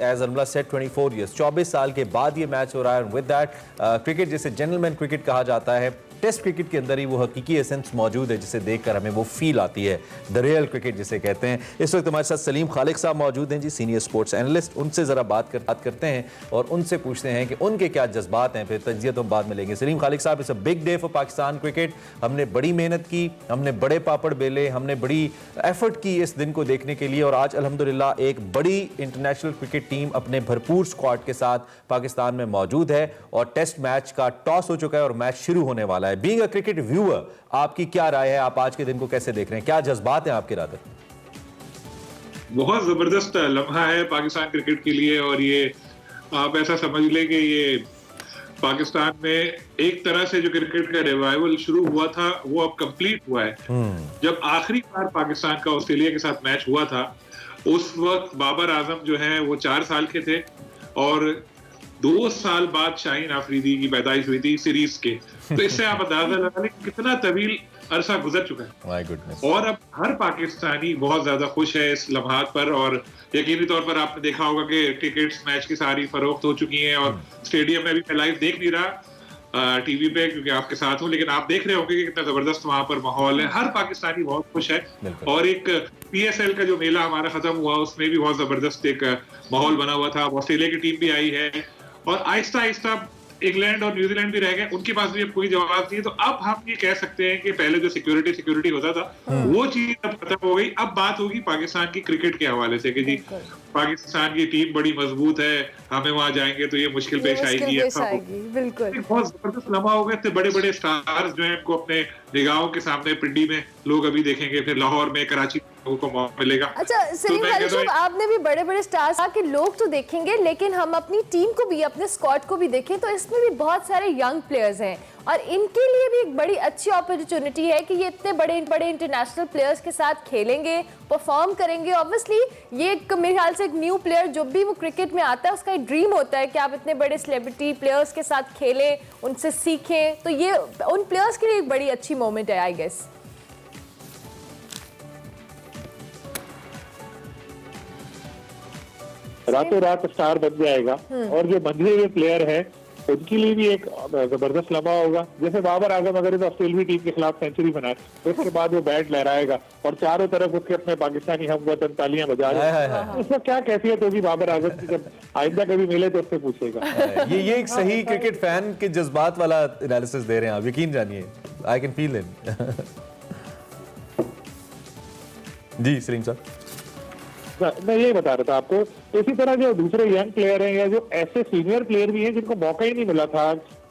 As Armla said, 24 years, 24 साल के बाद ये मैच हो रहा है। विद दैट क्रिकेट जिसे जेंटलमैन क्रिकेट कहा जाता है, टेस्ट क्रिकेट के अंदर ही वो हकीकी एसेंस मौजूद है जिसे देखकर हमें वो फील आती है, द रियल क्रिकेट जिसे कहते हैं। इस वक्त हमारे साथ सलीम खालिक साहब मौजूद हैं जी, सीनियर स्पोर्ट्स एनालिस्ट। उनसे ज़रा बात करते हैं और उनसे पूछते हैं कि उनके क्या जज्बात हैं, फिर तजिया तो हम बाद में लेंगे। सलीम खालिक साहब, it's a big day for Pakistan cricket. हमने बड़ी मेहनत की, हमने बड़े पापड़ बेले, हमने बड़ी एफर्ट की इस दिन को देखने के लिए, और आज अल्हम्दुलिल्लाह एक बड़ी इंटरनेशनल क्रिकेट टीम अपने भरपूर स्क्वाड के साथ पाकिस्तान में मौजूद है और टेस्ट मैच का टॉस हो चुका है और मैच शुरू होने वाला है। बीइंग अ क्रिकेट व्यूअर, आपकी क्या राय है, आप आज के दिन को कैसे देख रहे हैं, क्या जज्बात हैं आपके रादर? बहुत जबरदस्त लम्हा है पाकिस्तान क्रिकेट के लिए, और ये आप ऐसा समझ लें कि ये पाकिस्तान में एक तरह से जो क्रिकेट का रिवाइवल शुरू हुआ था वो अब कंप्लीट हुआ है। जब आखिरी बार पाकिस्तान का ऑस्ट्रेलिया के साथ मैच हुआ था उस वक्त बाबर आजम जो है वो 4 साल के थे और 2 साल बाद शाहीन आफरीदी की पैदाइश हुई थी सीरीज के। तो इससे आप अंदाजा लगा लें कितना तवील अरसा गुजर चुका है। My goodness. और अब हर पाकिस्तानी बहुत ज्यादा खुश है इस लम्हात पर, और यकीनी तौर पर आपने देखा होगा कि टिकट्स मैच की सारी फरोख्त हो चुकी हैं और स्टेडियम में भी मैं लाइव देख नहीं रहा टीवी पे क्योंकि आपके साथ हूं, लेकिन आप देख रहे होंगे कि कितना जबरदस्त वहां पर माहौल है। हर पाकिस्तानी बहुत खुश है। और एक PSL का जो मेला हमारा खत्म हुआ उसमें भी बहुत जबरदस्त एक माहौल बना हुआ था। ऑस्ट्रेलिया की टीम भी आई है और आहिस्ता आहिस्ता इंग्लैंड और न्यूजीलैंड भी रह गए, उनके पास भी अब कोई जवाब नहीं है। तो अब हम ये कह सकते हैं कि पहले जो सिक्योरिटी होता था वो चीज अब खत्म हो गई। अब बात होगी पाकिस्तान की क्रिकेट के हवाले से कि जी पाकिस्तान की टीम बड़ी मजबूत है, हमें वहां जाएंगे तो ये मुश्किल पेश आएगी। बिल्कुल बहुत जबरदस्त लम्हा हो गए थे। बड़े बड़े स्टार्स जो है इनको अपने निगाहों के सामने पिंडी में लोग अभी देखेंगे, फिर लाहौर में, कराची लोगों को मौका मिलेगा। अच्छा सलीम खालिक साहब, आपने भी बड़े बड़े स्टार्स के लोग तो देखेंगे, लेकिन हम अपनी टीम को भी, अपने स्क्वाड को भी देखें तो इसमें भी बहुत सारे यंग प्लेयर्स हैं और इनके लिए भी एक बड़ी अच्छी अपॉर्चुनिटी है कि ये इतने बड़े बड़े इंटरनेशनल प्लेयर्स के साथ खेलेंगे, परफॉर्म करेंगे। ऑब्वियसली ये मेरे ख्याल से एक न्यू प्लेयर जो भी वो क्रिकेट में आता है उसका एक ड्रीम होता है कि आप इतने बड़े सेलिब्रिटी प्लेयर्स के साथ खेलें, उनसे सीखें। तो ये उन प्लेयर्स के लिए एक बड़ी अच्छी मोमेंट है आई गेस। रातों रात स्टार बन जाएगा और जो बंधे हुए प्लेयर है उनके लिए भी एक जबरदस्त लम्हा होगा। जैसे बाबर आजम अगर इस ऑस्ट्रेलियाई टीम के खिलाफ सेंचुरी बनाए तो उसके बाद वो बैट लहराएगा और चारों तरफ उसके अपने पाकिस्तानी हम वतन तालियां बजा रहे हैं। उसका क्या कैफियत होगी बाबर आजम की, जब आइंदा कभी मिले तो उससे पूछेगा। ये एक सही क्रिकेट फैन के जज्बात वाला एनालिसिस दे रहे हैं आप, यकीन जानिए, आई कैन फील इट। जी सलीम साहब, मैं यही बता रहा था आपको। इसी तरह जो दूसरे यंग प्लेयर हैं या जो ऐसे सीनियर प्लेयर भी हैं जिनको मौका ही नहीं मिला था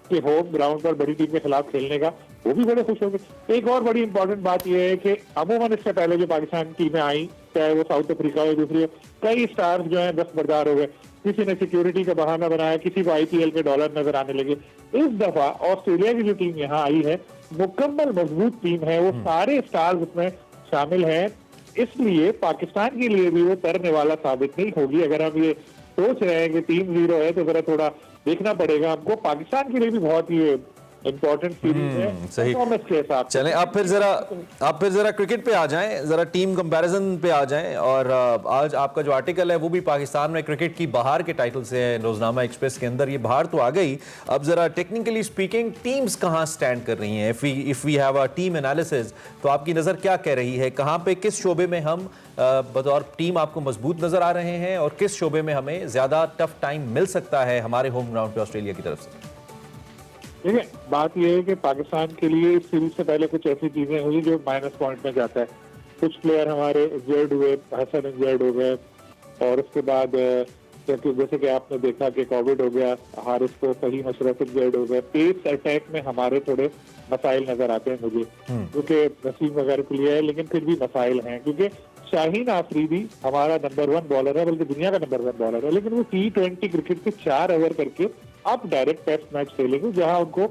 कि होम ग्राउंड पर बड़ी टीम के खिलाफ खेलने का, वो भी बड़े खुश हो गए। एक और बड़ी इंपॉर्टेंट बात यह है कि अमूमन इससे पहले जो पाकिस्तान टीमें आई, चाहे वो साउथ अफ्रीका हो दूसरी, कई स्टार्स जो हैं दस्तबरदार हो गए। किसी ने सिक्योरिटी का बहाना बनाया, किसी को IPL के डॉलर नजर आने लगे। इस दफा ऑस्ट्रेलिया की जो टीम यहाँ आई है मुकम्मल मजबूत टीम है, वो सारे स्टार्स उसमें शामिल हैं, इसलिए पाकिस्तान के लिए भी वो तैरने वाला साबित नहीं होगी। अगर हम ये सोच रहे हैं कि टीम 0 है तो जरा थोड़ा देखना पड़ेगा हमको। पाकिस्तान के लिए भी बहुत ही इंपॉर्टेंट सीरीज है सही। परफॉर्मेंस के हिसाब से। चलें आप फिर जरा क्रिकेट पे आ जाएं, जरा टीम कंपैरिजन पे आ जाएं। और आज आपका जो आर्टिकल है वो भी पाकिस्तान में क्रिकेट की बहार के टाइटल से है, रोजनामा एक्सप्रेस के अंदर। ये बहार तो आ गई, अब जरा टेक्निकली स्पीकिंग टीम्स कहाँ स्टैंड कर रही हैं? If we have a team analysis, तो आपकी नजर क्या कह रही है? कहाँ पे किस शोबे में हम बतौर टीम आपको मजबूत नजर आ रहे हैं, और किस शोबे में हमें ज्यादा टफ टाइम मिल सकता है हमारे होम ग्राउंड पे ऑस्ट्रेलिया की तरफ से? देखिए, बात यह है कि पाकिस्तान के लिए इस सीरीज से पहले कुछ ऐसी चीजें हुई जो माइनस पॉइंट में जाता है। कुछ प्लेयर हमारे इंजर्ड हुए, हसन इंजर्ड हो गए, और उसके बाद जैसे कि आपने देखा कि कोविड हो गया, हारिस को सही मशरफ इंजर्ड हो गए। पेस अटैक में हमारे थोड़े मसाइल नजर आते हैं मुझे, क्योंकि नसीम वगैरह के लिए है, लेकिन फिर भी मसाइल हैं। क्योंकि शाहीन आफरीदी हमारा नंबर 1 बॉलर है, बल्कि दुनिया का नंबर 1 बॉलर है, लेकिन वो T20 क्रिकेट के 4 ओवर करके अब डायरेक्ट टेस्ट मैच खेलेंगे, जहां उनको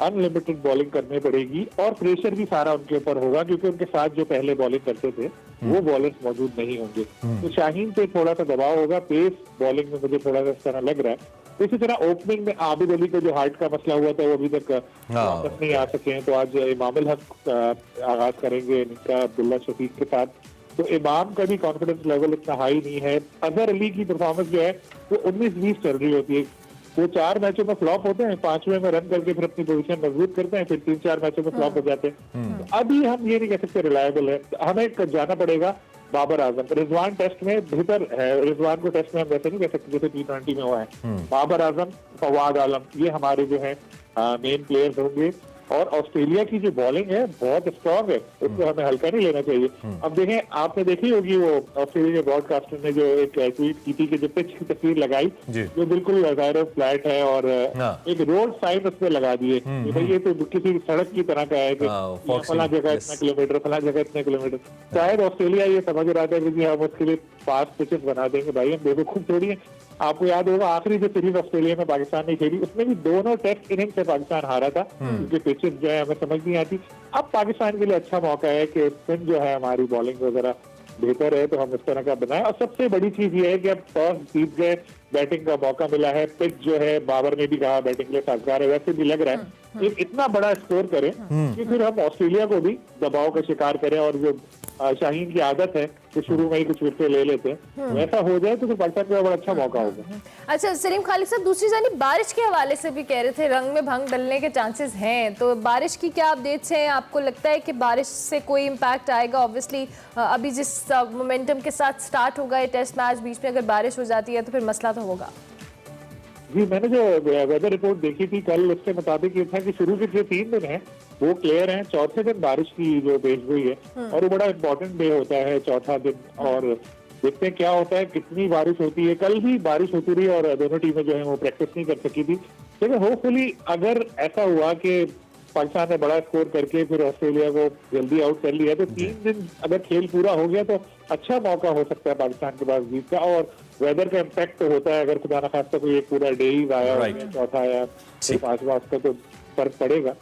अनलिमिटेड बॉलिंग करनी पड़ेगी और प्रेशर भी सारा उनके ऊपर होगा, क्योंकि उनके साथ जो पहले बॉलिंग करते थे वो बॉलर्स मौजूद नहीं होंगे। तो शाहीन पे थोड़ा सा दबाव होगा। पेस बॉलिंग में मुझे थोड़ा सा इस तरह लग रहा है। इसी तरह ओपनिंग में आबिद अली को जो हार्ट का मसला हुआ था वो अभी तक वापस नहीं आ सके हैं, तो आज इमाम अल हक आगाज करेंगे इनका अब्दुल्ला शफीक के साथ। तो इमाम का भी कॉन्फिडेंस लेवल इतना हाई नहीं है। अजहर अली की परफॉर्मेंस जो है वो 19-20 चल रही होती है। वो 4 मैचों में फ्लॉप होते हैं, 5वें में रन करके फिर अपनी पोजीशन मजबूत करते हैं, फिर 3-4 मैचों में फ्लॉप हो जाते हैं। तो अभी हम ये नहीं कह सकते रिलायबल है। हमें जाना पड़ेगा बाबर आजम। रिजवान टेस्ट में बेहतर है, रिजवान को टेस्ट में हम वैसे नहीं कह सकते जैसे T20 में हुआ है। बाबर आजम, फवाद आलम, ये हमारे जो है मेन प्लेयर्स होंगे। और ऑस्ट्रेलिया की जो बॉलिंग है बहुत स्ट्रांग है, उसको हमें हल्का नहीं लेना चाहिए। अब देखें, आपने देखी होगी वो ऑस्ट्रेलिया के ब्रॉडकास्टर ने जो एक ट्वीट की थी कि जो पिच की तस्वीर लगाई जो बिल्कुल ज़ाहिर फ्लैट है, और एक रोड साइन उसमें लगा दिए कि भाई ये तो किसी सड़क की तरह का है कि फला जगह इतना किलोमीटर, फला जगह इतने किलोमीटर। शायद ऑस्ट्रेलिया ये समझ रहा था कि हम उसके लिए फास्ट पिचेस बना देंगे। भाई हम बेवकूफ थोड़ी है। आपको याद होगा आखिरी जो सीरीज ऑस्ट्रेलिया में पाकिस्तान ने खेली उसमें भी दोनों टेस्ट इनिंग से पाकिस्तान हारा था, क्योंकि पिचेस जो है हमें समझ नहीं आती। अब पाकिस्तान के लिए अच्छा मौका है कि स्पिन जो है हमारी बॉलिंग वगैरह बेहतर है, तो हम इस तरह का बनाए। और सबसे बड़ी चीज ये है कि अब टॉस जीत गए, बैटिंग का मौका मिला है। पिच जो है बाबर ने भी कहा बैटिंग के लिए साजगार है, वैसे भी लग रहा है एक इतना बड़ा स्कोर करें कि फिर हम ऑस्ट्रेलिया को भी दबाव का शिकार करें। और जो शाहीन की आदत है कि शुरू में ही कुछ विकेट ले लेते हैं, वैसा हो जाए तो फिर पाकिस्तान को बड़ा अच्छा मौका होगा। अच्छा सलीम खालिद साहब, दूसरी जानिब बारिश के हवाले से भी कह रहे थे रंग में भंग डलने के चांसेस हैं, तो बारिश की क्या अपडेट्स हैं? आपको लगता है कि बारिश से कोई इम्पैक्ट आएगा? ऑब्वियसली अभी जिस मोमेंटम के साथ स्टार्ट होगा ये टेस्ट मैच, बीच में अगर बारिश हो जाती है तो फिर मसला तो होगा। जी, मैंने जो वेदर रिपोर्ट देखी थी कल, उसके मुताबिक ये था कि शुरू के जो 3 दिन हैं वो क्लियर हैं। चौथे दिन बारिश की जो पेश हुई है, और वो बड़ा इम्पोर्टेंट डे होता है चौथा दिन, और देखते हैं क्या होता है, कितनी बारिश होती है। कल भी बारिश होती रही और दोनों टीमें जो है वो प्रैक्टिस नहीं कर सकी थी। लेकिन होपफुली अगर ऐसा हुआ कि पाकिस्तान ने बड़ा स्कोर करके फिर ऑस्ट्रेलिया को जल्दी आउट कर लिया, तो 3 दिन अगर खेल पूरा हो गया तो अच्छा मौका हो सकता है पाकिस्तान के पास जीत का। और वेदर का इम्पैक्ट तो होता है, अगर खुदा न खास्ता कोई एक पूरा डे ही आया चौथा या 5वां, उसका तो फर्क पड़ेगा।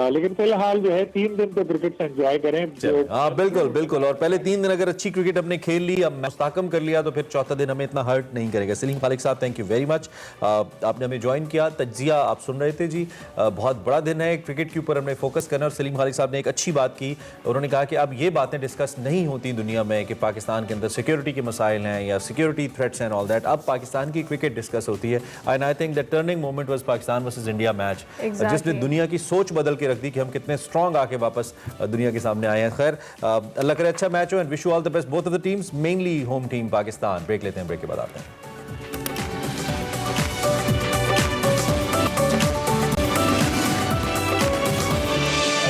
लेकिन फिलहाल जो है 3 दिन तो क्रिकेट से एंजॉय करें। हाँ बिल्कुल बिल्कुल, और पहले 3 दिन अगर अच्छी क्रिकेट हमने खेल ली, अब मुस्तहकम कर लिया, तो फिर चौथा दिन हमें इतना हर्ट नहीं करेगा। सलीम खालिद साहब, थैंक यू वेरी मच, आपने हमें ज्वाइन किया। तज्जिया आप सुन रहे थे जी, बहुत बड़ा दिन है क्रिकेट के ऊपर, हमने फोकस करना। और सलीम खालिद साहब ने एक अच्छी बात की, उन्होंने कहा कि अब ये बातें डिस्कस नहीं होती दुनिया में कि पाकिस्तान के अंदर सिक्योरिटी के मसाइल हैं या security threats and all that. अब पाकिस्तान की क्रिकेट डिस्कस होती है। And I think the turning moment was Pakistan versus India match, जिसने दुनिया की सोच बदल के रख दी कि हम कितने स्ट्रांग आके वापस दुनिया के सामने आए हैं। खैर, अल्लाह करे अच्छा मैच हो, and wish you all the best both of the teams, mainly home team Pakistan. Break लेते हैं, ब्रेक के बाद आते हैं।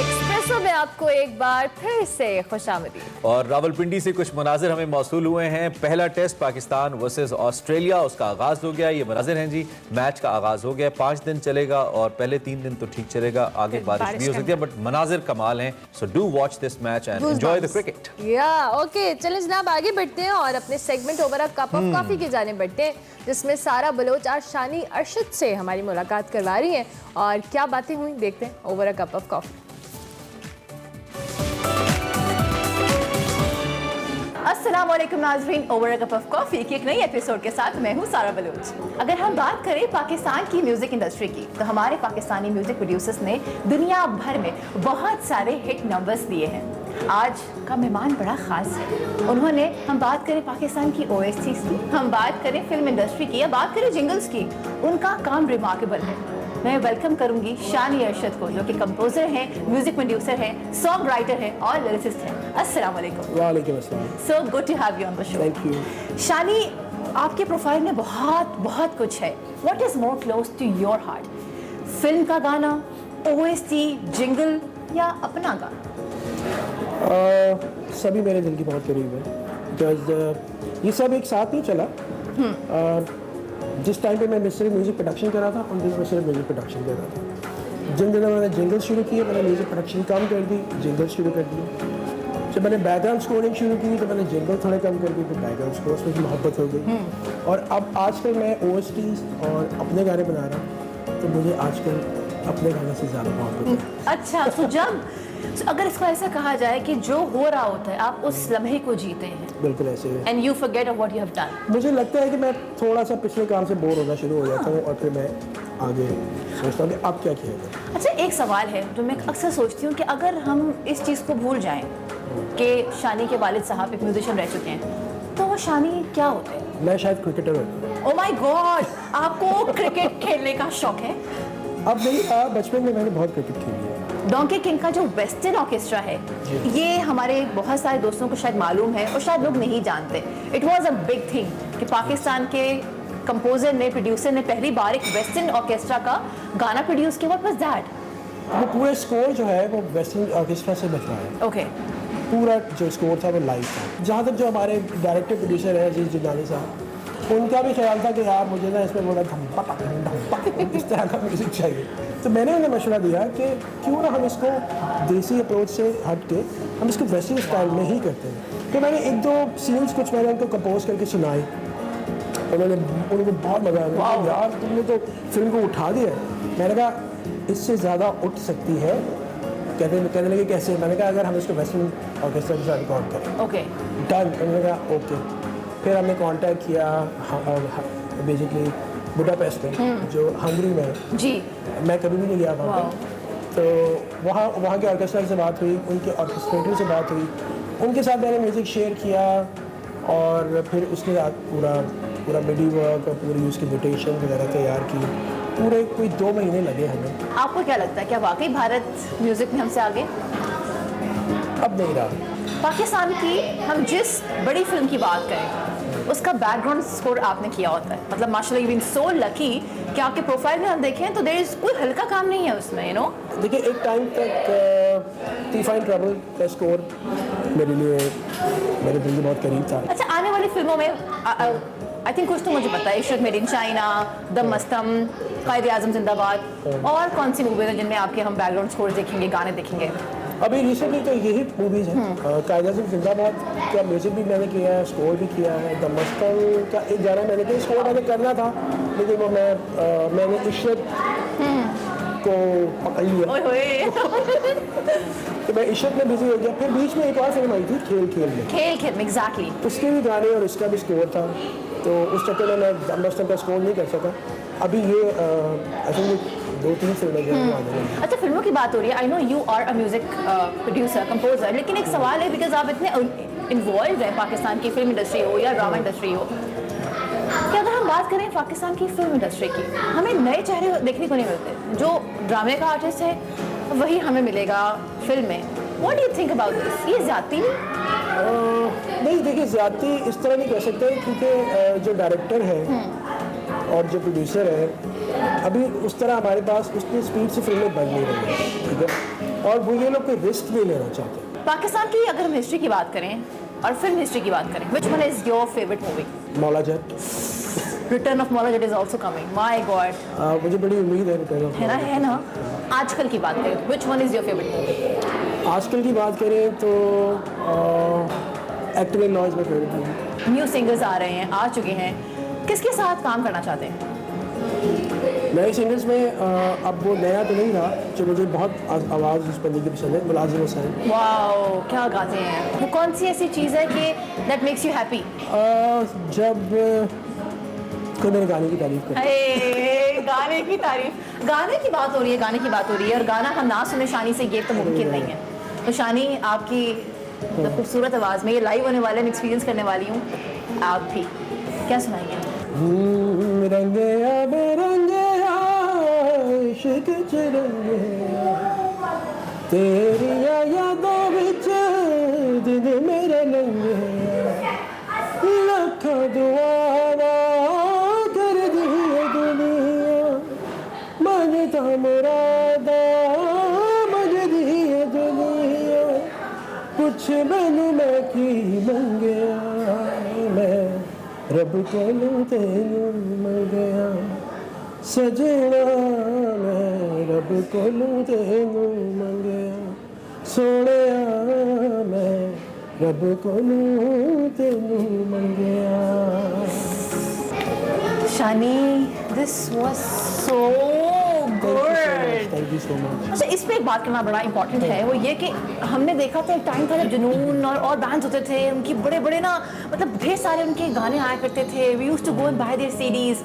एक्सप्रेसो में आपको एक बार फिर से खुशामदीद। और रावलपिंडी से कुछ मनाजिर हमें मौसूल हुए हैं। पहला टेस्ट पाकिस्तान वर्सेस ऑस्ट्रेलिया, उसका आगाज हो गया। ये मनाजिर हैं जी, मैच का आगाज हो गया। 5 दिन चलेगा और पहले 3 दिन तो ठीक चलेगा, आगे बारिश भी हो सकती है, बट मनाजिर कमाल हैं। So do watch this match and enjoy the cricket. Okay, चलें जनाब आगे बढ़ते हैं और अपने segment over a cup of coffee की जाने बढ़ते हैं, जिसमें सारा बलोच आज शानी अरशद से हमारी मुलाकात करवा रही हैं और क्या बातें हुई देखते हैं over a cup of coffee. अस्सलाम वालेकुम नाज़रीन, over a cup of coffee की एक नई एपिसोड के साथ मैं हूं सारा बलूच। अगर हम बात करें पाकिस्तान की म्यूजिक इंडस्ट्री की, तो हमारे पाकिस्तानी म्यूजिक प्रोड्यूसर्स ने दुनिया भर में बहुत सारे हिट नंबर्स दिए हैं। आज का मेहमान बड़ा खास है। उन्होंने, हम बात करें पाकिस्तान की OSTs की, हम बात करें फिल्म इंडस्ट्री की या बात करें जिंगल्स की, उनका काम रिमार्केबल है। मैं वेलकम करूंगी शानी अरशद को, जो कि कंपोजर हैं, म्यूजिक प्रोड्यूसर हैं, सॉन्ग राइटर हैं और लिरिसिस्ट हैं। अस्सलाम वालेकुम। वालेकुम अस्सलाम। So good to have you on the show. Thank you. Shani, आपके प्रोफाइल में बहुत बहुत कुछ है। What is more close to your heart, film का गाना, OST, जिंगल या अपना गाना? सभी मेरे दिल की बहुत करीब है, बिकॉज ये सब एक साथ नहीं चला। जिस टाइम पे मैं मिस्टर म्यूजिक प्रोडक्शन कर रहा था, उन दिन मैं सिर्फ म्यूजिक प्रोडक्शन कर रहा था। जिन दिनों मैंने जिंगल शुरू किए, मैंने म्यूजिक प्रोडक्शन कम कर दी, जिंगल शुरू कर दिए। जब मैंने बैकग्राउंड स्कोरिंग शुरू की तो मैंने जिंगल थोड़े कम कर दी, तो बैकग्राउंड स्कोर में मोहब्बत हो गई। और अब आजकल मैं OSTs और अपने गाने बना रहा हूँ, तो मुझे आजकल अपने गाने से ज़्यादा मोहब्बत है। अच्छा, तो जब अगर इसको ऐसा कहा जाए कि जो हो रहा होता है आप उस लम्हे को जीते हैं, बिल्कुल ऐसे है। And you forget what you have done. मुझे लगता है कि मैं थोड़ा सा पिछले काम से बोर होना शुरू हो जाता हूँ और फिर मैं आगे सोचता हूँ कि अब क्या किया जाए। अच्छा, एक सवाल है जो मैं अक्सर सोचती हूँ कि अगर हम इस चीज़ को भूल जाएं कि शानी के वालिद साहब एक म्यूजिशियन रह चुके हैं, तो वो शानी क्या होते हैं? मैं शायद क्रिकेटर होता। ओह माय गॉड, आपको क्रिकेट खेलने का शौक है? अब नहीं, बचपन में मैंने बहुत क्रिकेट खेली है। डोंकी किंग का जो वेस्टर्न ऑर्केस्ट्रा है, ये हमारे बहुत सारे दोस्तों को शायद मालूम है और शायद लोग नहीं जानते। It was a big thing कि पाकिस्तान के कंपोजर ने, प्रोड्यूसर ने पहली बार एक वेस्टर्न ऑर्केस्ट्रा का गाना प्रोड्यूस किया। What was that? वो पूरा स्कोर जो है वो वेस्टर्न ऑर्केस्ट्रा से बना है। ओके। पूरा जो स्कोर था वो लाइव था। जहाँ तक जो हमारे डायरेक्टर प्रोड्यूसर है अजीज जिलानी साहब, उनका भी ख्याल था कि यार मुझे ना इसमें बोला इस तरह का म्यूजिक चाहिए। तो मैंने उन्हें मशवरा दिया कि क्यों ना हम इसको देसी अप्रोच से हट के हम इसको वेस्टर्न स्टाइल में ही करते हैं। तो मैंने 1-2 सीन्स कुछ मैंने उनको कंपोज करके सुनाई। उनको बहुत मज़ा आया, यार तुमने तो फिल्म को उठा दिया। मैंने कहा इससे ज़्यादा उठ सकती है। कहने लगे कैसे? मैंने कहा अगर हम इसको वेस्टर्न ऑर्केस्ट्रा के साथ रिकॉर्ड करें। Okay, done. उन्होंने कहा ओके। फिर हमने कांटेक्ट किया बेसिकली बुडापेस्ट में, जो हंगरी में है। जी। मैं कभी भी नहीं गया वहाँ पे। तो वहाँ के ऑर्केस्ट्रा से बात हुई, उनके ऑर्केस्ट्रेटर से बात हुई, उनके साथ मैंने म्यूज़िक शेयर किया और फिर उसके साथ पूरा मिडी वर्क और पूरी उसकी नोटेशन वगैरह तैयार की। पूरे कोई 2 महीने लगे हमें। आपको क्या लगता है, क्या वाकई भारत म्यूजिक में हमसे आगे? अब नहीं रहा। पाकिस्तान की हम जिस बड़ी फिल्म की बात करें, उसका बैकग्राउंड स्कोर आपने किया होता है। मतलब माशाल्लाह, यू बीन सो लकी कि आपके प्रोफाइल में हम देखें तो देयर इज कोई हल्का काम नहीं है उसमें, यू नो। देखिए, एक टाइम तक टी फाइन ट्रबल का स्कोर मेरे लिए मेरे दिल के बहुत करीब था। अच्छा, आने वाली फिल्मों में आई थिंक कुछ तो मुझे पता है, इश्क मेड इन चाइना, द मस्तम, कायद आजम जिंदाबाद, और कौन सी मूवीज हैं जिनमें आपके हम बैकग्राउंड स्कोर देखेंगे, गाने देखेंगे? अभी रिसेंटली तो यही मूवीज़ हैं। कायद आज़म जिंदाबाद का म्यूज़िक भी मैंने किया है, स्कोर भी किया है। द मस्तम का एक गाना मैंने किया, स्कोर मैंने करना था लेकिन वो मैंने इश्क को पकड़ लिया। तो मैं इश्क में बिजी हो गया। फिर बीच में एक और फिल्म आई थी, खेल में, एग्जैक्टली, उसके भी गाने और उसका भी स्कोर था। तो उस चक्कर में मैं द मस्तम का स्कोर नहीं कर सका। अभी ये आई थिंक 2-3 फिल्में जो हैं। अच्छा, फिल्मों की बात हो रही है। I know you are a music producer, composer, लेकिन एक सवाल है, बिकॉज आप इतने इन्वॉल्व हैं पाकिस्तान की फिल्म इंडस्ट्री हो या ड्रामा इंडस्ट्री हो, कि अगर हम बात करें पाकिस्तान की फिल्म इंडस्ट्री की, हमें नए चेहरे देखने को नहीं मिलते। जो ड्रामे का आर्टिस्ट है वही हमें मिलेगा फिल्म में। What do you think about this? ये ज्यादती नहीं, देखिए ज्यादती इस तरह नहीं कह सकते, क्योंकि जो डायरेक्टर है और जो प्रोड्यूसर है अभी उस तरह हमारे पास उतनी स्पीड से फिल्में बन नहीं रही हैं, ठीक है, और वो ये लोग कोई रिस्क नहीं लेना चाहते। पाकिस्तान की अगर हम हिस्ट्री की बात करें और फिल्म हिस्ट्री की बात करें, which one is your favourite movie? Maula Jatt. Return of Maula Jatt is also coming, my God. मुझे बड़ी उम्मीद है रिटर्न ऑफ मौला जट। है ना। आजकल की बात करें, which one is your favourite movie? आजकल की बात करें तो एक्टिव इन नॉइज में फेवरेट मूवी। न्यू सिंगर्स आ रहे हैं, आ चुके हैं, किसके साथ काम करना चाहते हैं? नए सिंगर्स में अब वो नया तो नहीं रहा जो मुझे बहुत आवाज़ उस बंदी की पसंद है, मुलाजिम हुसैन। वाओ, क्या गाते हैं वो? कौन सी ऐसी चीज़ है कि दैट मेक्स यू हैप्पी? जब कोई मेरे गाने की तारीफ करे। गाने की तारीफ, गाने की बात हो रही है, गाने की बात हो रही है, और गाना हम ना सुने शानी से ये तो मुमकिन नहीं है। तो शानी, आपकी खूबसूरत आवाज़ में ये लाइव होने वाले, मैं एक्सपीरियंस करने वाली हूँ, आप भी क्या सुनाएंगे? रंगे बेरंगे इश्क च रंगे तेरी यादों विच दिन मेरे लंगे लख दुआरा कर दी दुनिया मंगता मुरादा मंग दी दुनिया कुछ मैनू मैं की मंगया मैं रब कोलू तेनू मंगया सजना मैं रब कोलू तेनू मंगया सोहणिया मैं रब कोलू तेनू मंगया। Shani, this was so good. Thank you so much. अच्छा, इस पे एक बात करना बड़ा इंपॉर्टेंट है, वो ये कि हमने देखा था एक टाइम था जब जुनून और बैंड्स होते थे, उनकी बड़े बड़े ना, मतलब ढेर सारे उनके गाने आया करते थे, we used to go and buy their CDs.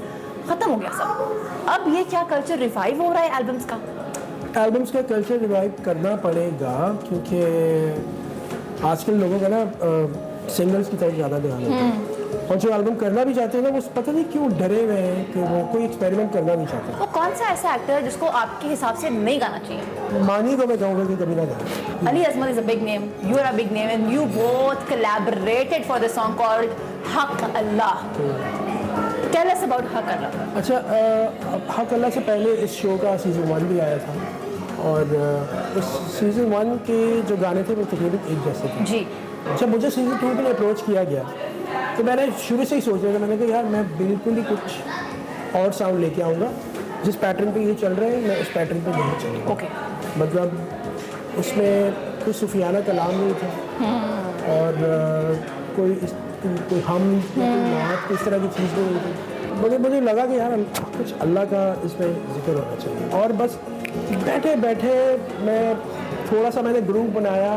खत्म हो गया सब। अब ये क्या कल्चर रिवाइव हो रहा है एल्बम्स का? एल्बम्स का कल्चर रिवाइव करना पड़ेगा क्योंकि आजकल लोगों का ना सिंगल्स की तरफ ज़्यादा ध्यान है, और जो एल्बम करना भी चाहते हैं ना वो पता नहीं क्यों डरे हुए हैं कि वो कोई एक्सपेरिमेंट करना नहीं चाहते। वो कौन सा ऐसा एक्टर है जिसको आपके हिसाब से नहीं गाना चाहिए? मानी को मैं कहूँगा कि कभी ना गाए। Ali Azmal is a big name, you are a big name, and you both collaborated for the song called Haq Allah. Tell us about Haq Allah. अच्छा, हक अल्लाह से पहले इस शो का सीज़न 1 भी आया था, और उस सीज़न 1 के जो गाने थे वो तकरीबन एक जैसे थे जी। जब मुझे सीज़न 2 में अप्रोच किया गया तो मैंने शुरू से ही सोच लिया था, मैंने कहा यार मैं बिल्कुल ही कुछ और साउंड लेके आऊँगा, जिस पैटर्न पे ये चल रहा है मैं उस पैटर्न पे नहीं चलूँगा। ओके। मतलब उसमें कोई सूफियाना कलाम नहीं था, और कोई हम कोई नात इस तरह की चीज़ नहीं थी। मुझे लगा कि यार कुछ अल्लाह का इसमें जिक्र होना चाहिए, और बस बैठे बैठे मैं थोड़ा सा मैंने ग्रुप बनाया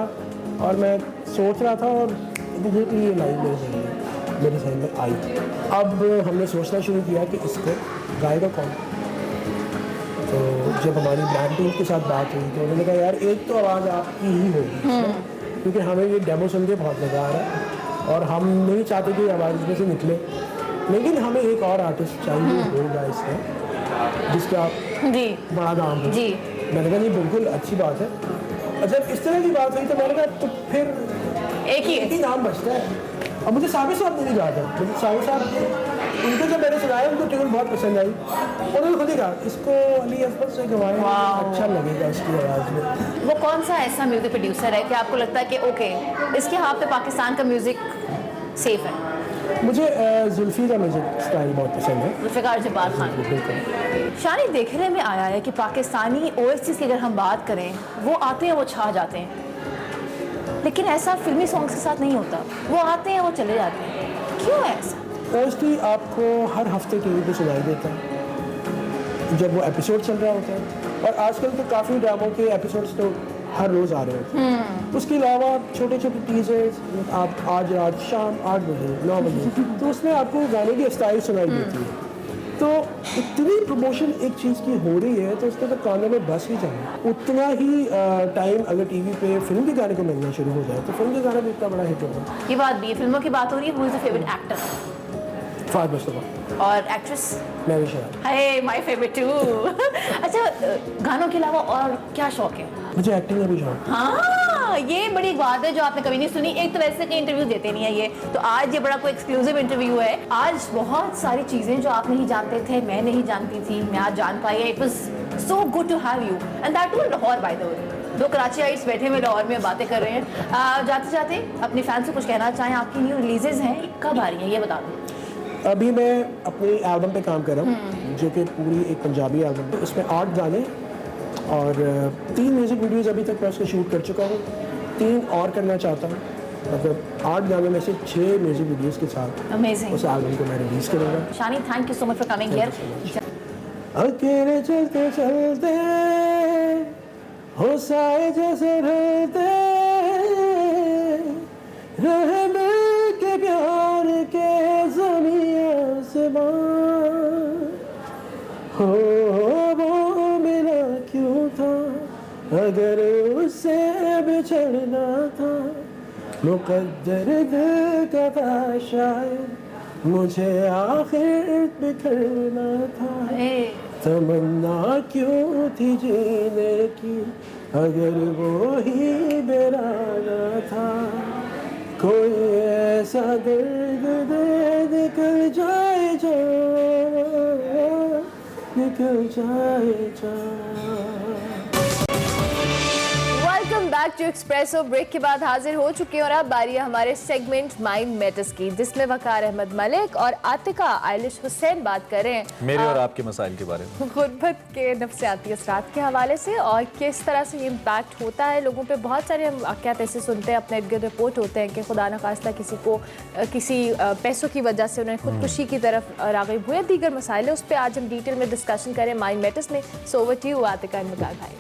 और मैं सोच रहा था, और इमीडिएटली ये लाइव मेरे जहन में आई। अब हमने सोचना शुरू किया कि इसको गाएगा कौन। तो जब हमारी ब्रांड टीम के साथ बात हुई तो उन्होंने कहा यार एक तो आवाज़ आपकी ही होगी, क्योंकि हमें ये डेमो सुन के बहुत मज़ा आ रहा है और हम नहीं चाहते कि आवाज़ इसमें से निकले, लेकिन हमें एक और आर्टिस्ट चाहिए होगा इसमें जिसका जी बड़ा नाम है। जी। मैंने कहा नहीं बिल्कुल अच्छी बात है। जब इस तरह की बात हुई तो मैंने कहा तो फिर एक ही नाम बचता है। अब मुझे साबिर साहब ने नहीं कहा था, मुझे साबिर साहब उनको जब मैंने सुनाया उनको ट्यून बहुत पसंद आई, उन्होंने खुद ही कहा इसको अली अकबर से गवाया, अच्छा लगेगा उसकी आवाज़ में। वो कौन सा ऐसा म्यूजिक प्रोड्यूसर है कि आपको लगता है कि ओके इसके हाथ पे पाकिस्तान का म्यूजिक सेफ है? मुझे जुल्फी का म्यूजिक स्टाइल बहुत पसंद है। जुल्फ़िकार जब्बार खान। शानी, देखने में आया है कि पाकिस्तानी ओएससीज़ की अगर हम बात करें वो आते हैं वो छा जाते हैं, लेकिन ऐसा फिल्मी सॉन्ग्स के साथ नहीं होता, वो आते हैं वो चले जाते हैं, क्यों है ऐसा? ओएसटी आपको हर हफ्ते टीवी पे सुनाई देता है जब वो एपिसोड चल रहा होता है, और आजकल तो काफ़ी ड्रामों के एपिसोड्स तो हर रोज़ आ रहे होते हैं। उसके अलावा छोटे छोटे टीजर्स आप आज रात शाम 8 बजे 9 बजे तो उसमें आपको गाने की स्टाइल सुनाई देती है। तो इतनी प्रमोशन एक चीज़ की हो रही है तो उसके तो कानों में बस ही चाहिए। उतना ही टाइम अगर टीवी पे फिल्म के गाने को मिलना शुरू हो जाए तो फिल्म के गाने भी इतना बड़ा हिट होगा। ये बात भी है। फिल्मों की बात हो रही है, who is the favourite actor? Fahad Mustafa. और एक्ट्रेस? महवी शराब। Hey my favourite too. अच्छा, गानों के अलावा और क्या शौक है? मुझे एक्टिंग का भी शौक। हाँ, हाँ, ये बड़ी बात है जो आपने कभी नहीं सुनी। एक तरह से इंटरव्यू देते नहीं है ये, तो आज ये बड़ा कोई एक्सक्लूसिव इंटरव्यू है। आज बहुत सारी चीजें जो आप नहीं जानते थे, मैं नहीं जानती थी, मैं आज जान पाई। It was so good to have you and that to Lahore, by the way. 2 Karachiites बैठे हुए लाहौर में बातें कर रहे हैं। जाते जाते अपने फैंस से कुछ कहना चाहें, आपकी न्यू रिलीजेस हैं, कब आ रही हैं ये बता दो। अभी मैं अपनी एल्बम पे काम कर रहा हूँ जो कि पूरी एक पंजाबी एल्बम है। उसमें 8 गाने और 3 म्यूज़िक वीडियोज़ अभी तक मैं उसको शूट कर चुका हूँ, 3 और करना चाहता हूँ। मतलब 8 गानों में से 6 म्यूज़िक वीडियोज़ के साथ अमेजिंग उस एल्बम को मैं रिलीज़ करूँगा। Shani, thank you so much for coming here. अकेले चलते चलते हो साए जैसे रहते रह मिल के प्यार के ज़मीन आसमां हो वो मिला क्यों था अगर उससे बिछड़ना था मुकद्दर दिल का था शायद मुझे आखिर बिखरना था तमन्ना क्यों थी जीने की अगर वो ही बेराना था कोई ऐसा दर्द दे निकल जाए जा निकल जाए जा। Welcome back to Expresso. Break के बाद हाजिर हो चुके हैं और अब बारी है हमारे सेगमेंट माइंड मैटर्स की, जिसमें वकार अहमद मलिक और आतिका आयलिश हुसैन बात कर रहे हैं मेरे और आपके मसाइल के बारे में, गुर्बत के नफ्सियाती असरात के हवाले से और किस तरह से ये इम्पैक्ट होता है लोगों पे। बहुत सारे हम वाक़यात ऐसे सुनते हैं, अपने इर्द गिर्द रिपोर्ट होते हैं कि खुदा न खास्ता किसी को किसी पैसों की वजह से उन्हें खुदकुशी की तरफ राग़िब हुए, दीगर मसाइल है। उस पर आज हम डिटेल में डिस्कशन करें माइंड मैटर्स में। So over to you Atika and Mughal भाई।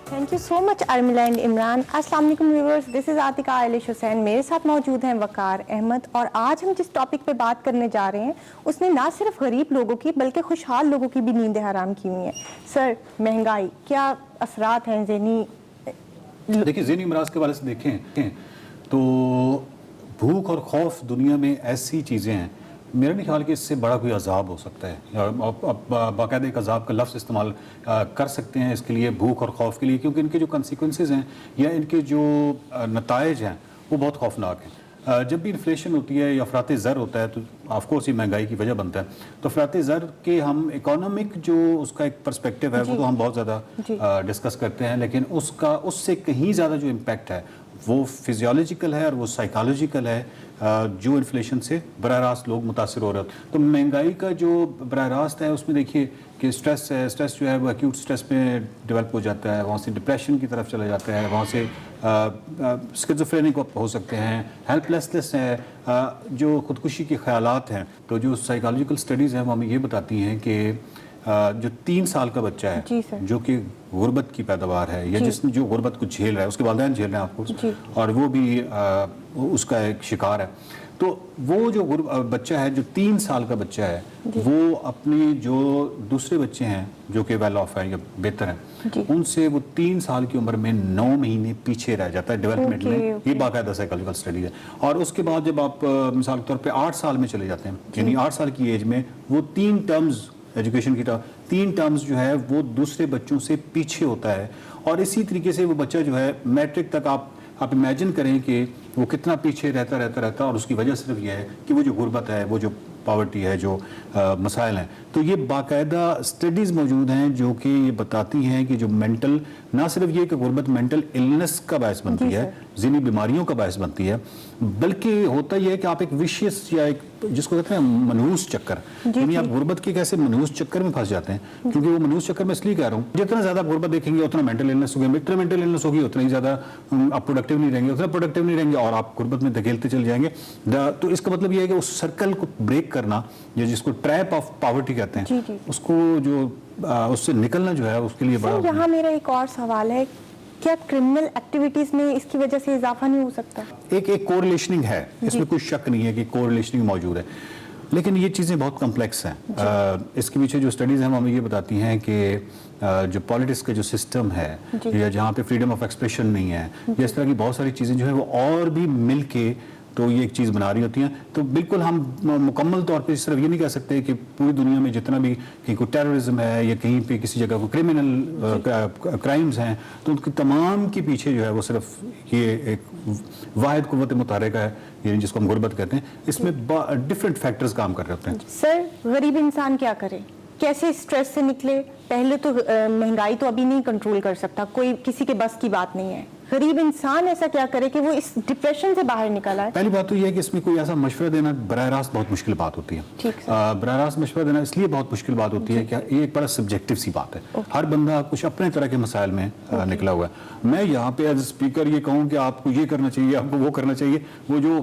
Thank you so much Armila and Imran. अस्सलाम वालेकुम viewers, this is Atika Aylish Hussain, मेरे साथ मौजूद हैं वकार अहमद। और आज हम जिस टॉपिक पे बात करने जा रहे हैं उसने ना सिर्फ गरीब लोगों की बल्कि खुशहाल लोगों की भी नींदें हराम की हुई हैं। सर, महंगाई क्या असरात हैं ज़हनी? देखिए, ज़हनी अमराज के वाले से देखें तो भूख और खौफ दुनिया में ऐसी चीज़ें हैं, मेरा नहीं ख्याल कि इससे बड़ा कोई अजाब हो सकता है। आप बाकायदा एक अजाब का लफ्ज़ इस्तेमाल कर सकते हैं इसके लिए, भूख और खौफ के लिए, क्योंकि इनके जो कंसिक्वेंसेस हैं या इनके जो नताइज हैं वो बहुत खौफनाक हैं। जब भी इन्फ्लेशन होती है या अफराते ज़र होता है तो ऑफकोर्स ये महंगाई की वजह बनता है। तो अफराते ज़र के हम इकोनॉमिक जो उसका एक पर्सपेक्टिव है वो तो हम बहुत ज़्यादा डिस्कस करते हैं, लेकिन उससे कहीं ज़्यादा जो इम्पैक्ट है वो फिजियोलॉजिकल है और वो साइकोलॉजिकल है, जो इन्फ्लेशन से बराह रास्त लोग मुतासर हो रहे होते हैं। तो महंगाई का जो बराह रास्त है उसमें देखिए कि स्ट्रेस है, स्ट्रेस जो है वो एक्यूट स्ट्रेस में डेवलप हो जाता है, वहाँ से डिप्रेशन की तरफ चला जाता है, वहाँ से स्किज़ोफ्रेनिक हो सकते हैं, हेल्पलेसनेस है, जो खुदकुशी के ख्यालात हैं। तो जो साइकोलॉजिकल स्टडीज़ हैं वो हमें ये बताती हैं कि जो 3 साल का बच्चा है जो कि गुर्बत की पैदावार है या जिसने जो गुर्बत को झेल रहा है, उसके वालिदैन झेल रहे हैं आपको, और वो भी उसका एक शिकार है, तो वो जो बच्चा है जो 3 साल का बच्चा है वो अपने जो दूसरे बच्चे हैं जो कि वेल ऑफ है या बेहतर हैं उनसे वो 3 साल की उम्र में 9 महीने पीछे रह जाता है डेवलपमेंट में। ये बाकायदा साइकोलॉजिकल स्टडी है। और उसके बाद जब आप मिसाल के तौर पे 8 साल में चले जाते हैं, यानी 8 साल की एज में वो 3 टर्म्स एजुकेशन की 3 टर्म्स जो है वो दूसरे बच्चों से पीछे होता है। और इसी तरीके से वो बच्चा जो है मैट्रिक तक आप इमेजिन करें कि वो कितना पीछे रहता और उसकी वजह सिर्फ ये है कि वो जो गुर्बत है, वो जो पावर्टी है, जो मसाइल हैं। तो ये बाकायदा स्टडीज़ मौजूद हैं जो कि ये बताती हैं कि जो मेंटल, ना सिर्फ ये कि गुर्बत मेंटल इलनेस का बायस बनती है, ज़हनी बीमारियों का बायस बनती है, बल्कि होता यह है कि आप एक विशियस या एक जिसको कहते हैं मनहूस चक्कर, यानी आप गुर्बत के कैसे मनहूस चक्कर में फंस जाते हैं। क्योंकि वो मनहूस चक्कर में इसलिए कह रहा हूँ, जितना ज़्यादा गुर्बत देखेंगे उतना मेंटल इलनेस होगी, जितना मेंटल इलनेस होगी उतना ही ज़्यादा आप प्रोडक्टिव नहीं रहेंगे, उतना प्रोडक्टिव नहीं रहेंगे और आप गुर्बत में धकेलते चले जाएंगे। तो इसका मतलब यह है कि उस सर्कल को ब्रेक करना, या जिसको ट्रैप ऑफ पॉवर्टी कहते हैं, उसको जो उससे निकलना जो है उसके लिए बड़ा। यहाँ मेरा एक और सवाल है, क्या क्रिमिनल एक्टिविटीज में इसकी वजह से इजाफा नहीं हो सकता? एक कोरिलेशनिंग है, इसमें कोई शक नहीं है कि कोरिलेशनिंग मौजूद है, लेकिन ये चीज़ें बहुत कम्प्लेक्स हैं। इसके पीछे जो स्टडीज़ हैं हमें ये बताती हैं कि जो पॉलिटिक्स का जो सिस्टम है या जहाँ पे फ्रीडम ऑफ एक्सप्रेशन नहीं है, या इस तरह की बहुत सारी चीज़ें जो है वो और भी मिल के तो ये एक चीज़ बना रही होती हैं। तो बिल्कुल हम मुकम्मल तौर पे सिर्फ ये नहीं कह सकते कि पूरी दुनिया में जितना भी कहीं कोई टेररिज्म है या कहीं पे किसी जगह को क्रिमिनल क्राइम्स हैं तो उनके तमाम के पीछे जो है वो सिर्फ ये एक वाहिद कुव्वत मुतहरिका है, ये जिसको हम गुर्बत कहते हैं। इसमें डिफरेंट फैक्टर्स काम कर रहे होते हैं। सर गरीब इंसान क्या करे, कैसे स्ट्रेस से निकले? पहले तो महंगाई तो अभी नहीं कंट्रोल कर सकता, कोई किसी के बस की बात नहीं है। गरीब इंसान ऐसा क्या करे कि वो इस डिप्रेशन से बाहर निकल आए? पहली बात तो यह है कि इसमें कोई ऐसा मशवरा देना बराह रास्त बहुत मुश्किल बात होती है। बराह रास्त मशवरा देना इसलिए बहुत मुश्किल बात होती है कि ये एक बड़ा सब्जेक्टिव सी बात है। हर बंदा कुछ अपने तरह के मसाइल में निकला हुआ है। मैं यहाँ पे एज स्पीकर ये कहूँ कि आपको ये करना चाहिए, आपको वो करना चाहिए, वो जो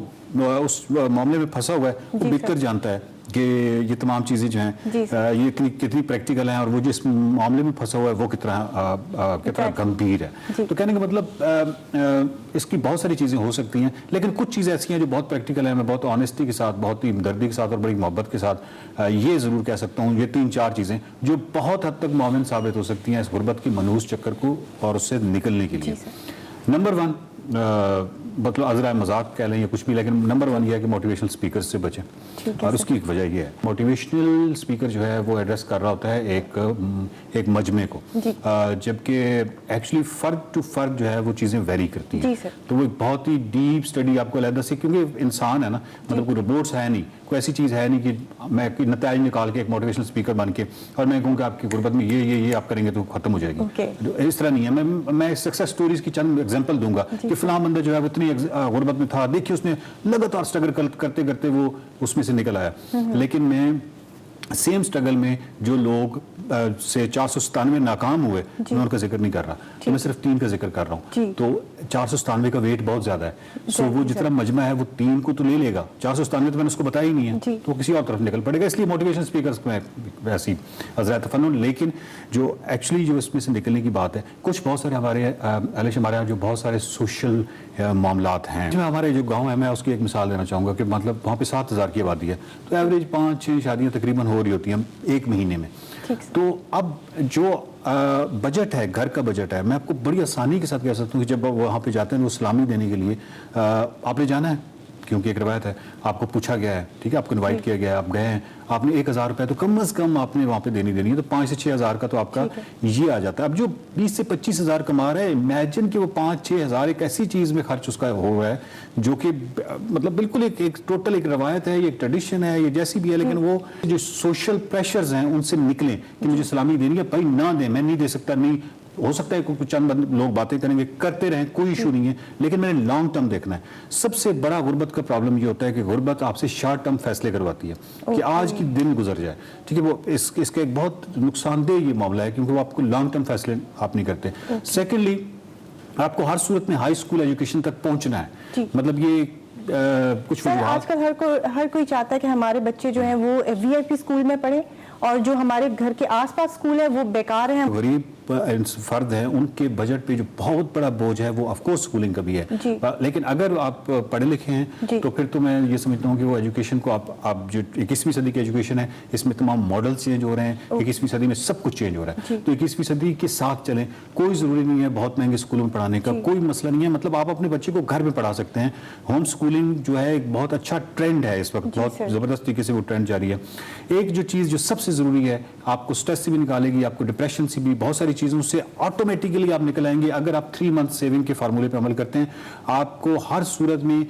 उस मामले में फंसा हुआ है वो बेहतर जानता है कि ये तमाम चीज़ें जो हैं ये कितनी प्रैक्टिकल हैं और वो जिस मामले में फंसा हुआ है वो कितना गंभीर है। तो कहने का मतलब इसकी बहुत सारी चीज़ें हो सकती हैं, लेकिन कुछ चीज़ें ऐसी हैं जो बहुत प्रैक्टिकल हैं। मैं बहुत ऑनेस्टी के साथ, बहुत ही हमदर्दी के साथ और बड़ी मोहब्बत के साथ ये ज़रूर कह सकता हूँ, ये 3-4 चीज़ें जो बहुत हद तक मुआविन साबित हो सकती हैं इस गुर्बत की मनहूस चक्कर को और उससे निकलने के लिए। नंबर 1 मतलब अज़रा मजाक कह लें या कुछ भी, लेकिन नंबर 1 ये है कि मोटिवेशनल स्पीकर से बचें। और उसकी एक वजह ये है, मोटिवेशनल स्पीकर जो है वो एड्रेस कर रहा होता है एक मजमे को, जबकि एक्चुअली फ़र्द टू फ़र्द जो है वो चीज़ें वेरी करती हैं। तो वो एक बहुत ही डीप स्टडी आपको अलग से, क्योंकि इंसान है ना, मतलब कोई रोबोट्स है नहीं, कोई ऐसी चीज़ है नहीं कि मैं कोई नतीजा निकाल के एक मोटिवेशनल स्पीकर बन के और मैं कहूँ कि आपकी गुर्बत में ये आप करेंगे तो खत्म हो जाएगी। इस तरह नहीं है। मैं सक्सेस स्टोरीज की चंद एग्जांपल दूंगा कि फलां बंदा जो है वो इतनी गुर्बत में था, देखिए उसने लगातार स्ट्रगल करते करते वो उसमें से निकल आया। लेकिन मैं सेम स्ट्रगल में जो लोग से 497 नाकाम हुए मैं उनका जिक्र नहीं कर रहा, तो मैं सिर्फ 3 का जिक्र कर रहा हूँ। तो 497 का वेट बहुत ज्यादा है, सो वो जितना मजमा है वो 3 को तो ले लेगा, 497 तो मैंने उसको बताया ही नहीं है, तो वो किसी और तरफ निकल पड़ेगा। इसलिए मोटिवेशन स्पीकर्स में वैसी हजरत फन। लेकिन जो एक्चुअली जो इसमें से निकलने की बात है, कुछ बहुत सारे हमारे यहाँ जो बहुत सारे सोशल मामलात हैं, जो हमारे जो गाँव है, मैं उसकी एक मिसाल देना चाहूँगा कि मतलब वहाँ पे 7,000 की आबादी है, तो एवरेज 5-6 शादियाँ तकरीबन हो रही होती हैं एक महीने में। तो अब जो बजट है, घर का बजट है, मैं आपको बड़ी आसानी के साथ कह सकता हूँ कि जब वहाँ पे जाते हैं वो सलामी देने के लिए आपने जाना है, क्योंकि एक रवायत है, आपको पूछा गया है, ठीक है, आपको इनवाइट किया गया है, आप गए हैं, आपने 1,000 रुपये तो कम से कम आपने वहाँ पे देनी है, तो 5 से 6 हज़ार का तो आपका ये आ जाता है। अब जो 20 से 25 हज़ार कमा रहा है, इमेजिन कि वो 5-6 हज़ार एक ऐसी चीज़ में खर्च उसका हो रहा है जो कि मतलब बिल्कुल एक टोटल एक रवायत है, ये ट्रेडिशन है, ये जैसी भी है, लेकिन वो जो सोशल प्रेशर्स हैं उनसे निकलें कि मुझे सलामी देनी है, भाई ना दें, मैं नहीं दे सकता, नहीं हो सकता है कुछ चंद लोग बातें करेंगे, करते रहें, कोई इशू नहीं है, लेकिन मैंने लॉन्ग टर्म देखना है। सबसे बड़ा गुर्बत का प्रॉब्लम ये होता है कि गुर्बत आपसे शॉर्ट टर्म फैसले करवाती है कि आज की दिन गुजर जाए, ठीक है, वो इसका एक बहुत नुकसानदेह ये मामला है, क्योंकि वो आपको लॉन्ग टर्म फैसले आप नहीं करते। सेकेंडली, आपको हर सूरत में हाई स्कूल एजुकेशन तक पहुंचना है, मतलब ये कुछ आजकल हर कोई चाहता है कि हमारे बच्चे जो हैं वो VIP स्कूल में पढ़े और जो हमारे घर के आसपास स्कूल है वो बेकार हैं। गरीब फर्द हैं, उनके बजट पे जो बहुत बड़ा बोझ है वो ऑफकोर्स स्कूलिंग का भी है, लेकिन अगर आप पढ़े लिखे हैं तो फिर तो मैं ये समझता हूँ कि वो एजुकेशन को आप जो 21वीं सदी की एजुकेशन है, इसमें तमाम मॉडल चेंज हो रहे हैं, 21वीं सदी में सब कुछ चेंज हो रहा है, तो 21वीं सदी के साथ चलें। कोई ज़रूरी नहीं है बहुत महंगे स्कूलों में पढ़ाने का, कोई मसला नहीं है, मतलब आप अपने बच्चे को घर में पढ़ा सकते हैं। होम स्कूलिंग जो है एक बहुत अच्छा ट्रेंड है इस वक्त, बहुत ज़बरदस्त तरीके से वो ट्रेंड जारी है। एक जो चीज़ जो सबसे ज़रूरी है, आपको स्ट्रेस से भी निकालेगी, आपको डिप्रेशन से भी, बहुत सारी चीज़ों से ऑटोमेटिकली आप निकल आएंगे अगर आप 3 मंथ सेविंग के फार्मूले पे अमल करते हैं। आपको हर सूरत में,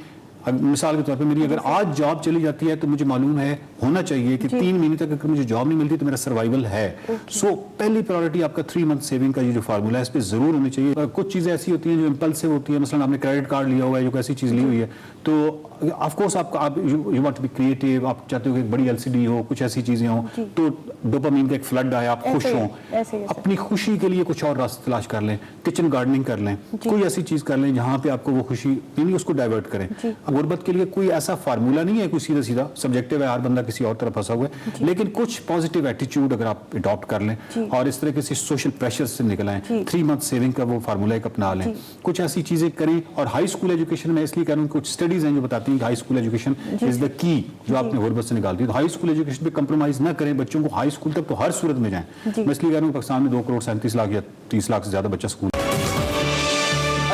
मिसाल के तौर पे मेरी अगर आज जॉब चली जाती है तो मुझे मालूम है, होना चाहिए कि 3 महीने तक अगर मुझे जॉब नहीं मिलती तो मेरा सर्वाइवल है। सो पहली प्रायोरिटी आपका 3 मंथ सेविंग का ये जो फार्मूला है इस पर जरूर होनी चाहिए। कुछ चीज़ें ऐसी होती हैं जो इम्पल्सिव होती है, मसलन आपने क्रेडिट कार्ड लिया हुआ है, जो ऐसी चीज़ ली हुई है, तो ऑफ कोर्स आप you want to be creative, आप चाहते हो कि एक बड़ी LCD हो, कुछ ऐसी चीज़ें हो, तो डोपामीन का एक फ्लड आए, आप खुश हों, अपनी खुशी के लिए कुछ और रास्ते तलाश कर लें, किचन गार्डनिंग कर लें, कोई ऐसी चीज़ कर लें जहाँ पे आपको वो खुशी यानी उसको डाइवर्ट करें। गुर्बत के लिए कोई ऐसा फार्मूला नहीं है, कोई सीधा सीधा सब्जेक्टिव है, हर बंदा किसी और तरफ फंसा हुआ है, लेकिन कुछ पॉजिटिव एटीट्यूड अगर आप अडॉप्ट कर लें और इस तरह के सोशल प्रेशर से निकल आए, 3 मंथ सेविंग का वो फार्मूला एक अपना लें, कुछ ऐसी चीज़ें करें। और हाई स्कूल एजुकेशन में इसलिए कह रहा हूँ, कुछ स्टडीज हैं जो बताती हैं कि high school education is the key जो आपने गुर्बत से निकालती है, तो हाई स्कूल एजुकेशन पे कंप्रोमाइज ना करें, बच्चों को हाई स्कूल तक तो हर सूरत में जाएं। मैं इसलिए कह रहा हूँ पाकिस्तान में 2 करोड़ 37 लाख या 30 लाख से ज्यादा बच्चा स्कूल।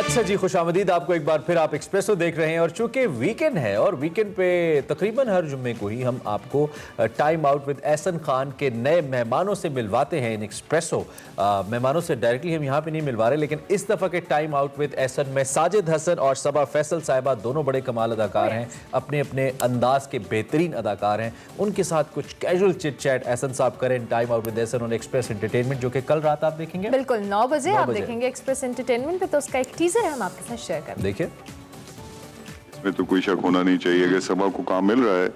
अच्छा जी, खुशामदीद आपको एक बार फिर। आप एक्सप्रेसो देख रहे हैं और चूंकि वीकेंड है और वीकेंड पे तकरीबन हर जुम्मे को ही हम आपको time out with Ehsan Khan के नए मेहमानों से मिलवाते हैं इन एक्सप्रेसो। मेहमानों से डायरेक्टली हम यहाँ पे नहीं मिलवा रहे, लेकिन इस दफ़ा के टाइम आउट विद एहसन में साजिद हसन और सबा फैसल साहिबा दोनों बड़े कमाल अदाकार हैं, अपने अपने अंदाज के बेहतरीन अदाकार हैं। उनके साथ कुछ कैजुअल चिट चैट एहसन साहब करें टाइम आउट विद एहसन और एक्सप्रेस एंटरटेनमेंट, जो कि कल रात आप देखेंगे बिल्कुल 9 बजे आप देखेंगे एक्सप्रेस एंटरटेनमेंट पे। तो उसका एक टीजर है, हम आपके साथ शेयर करें। देखिए, इसमें तो कोई शक होना नहीं चाहिए कि सबा को काम मिल रहा है,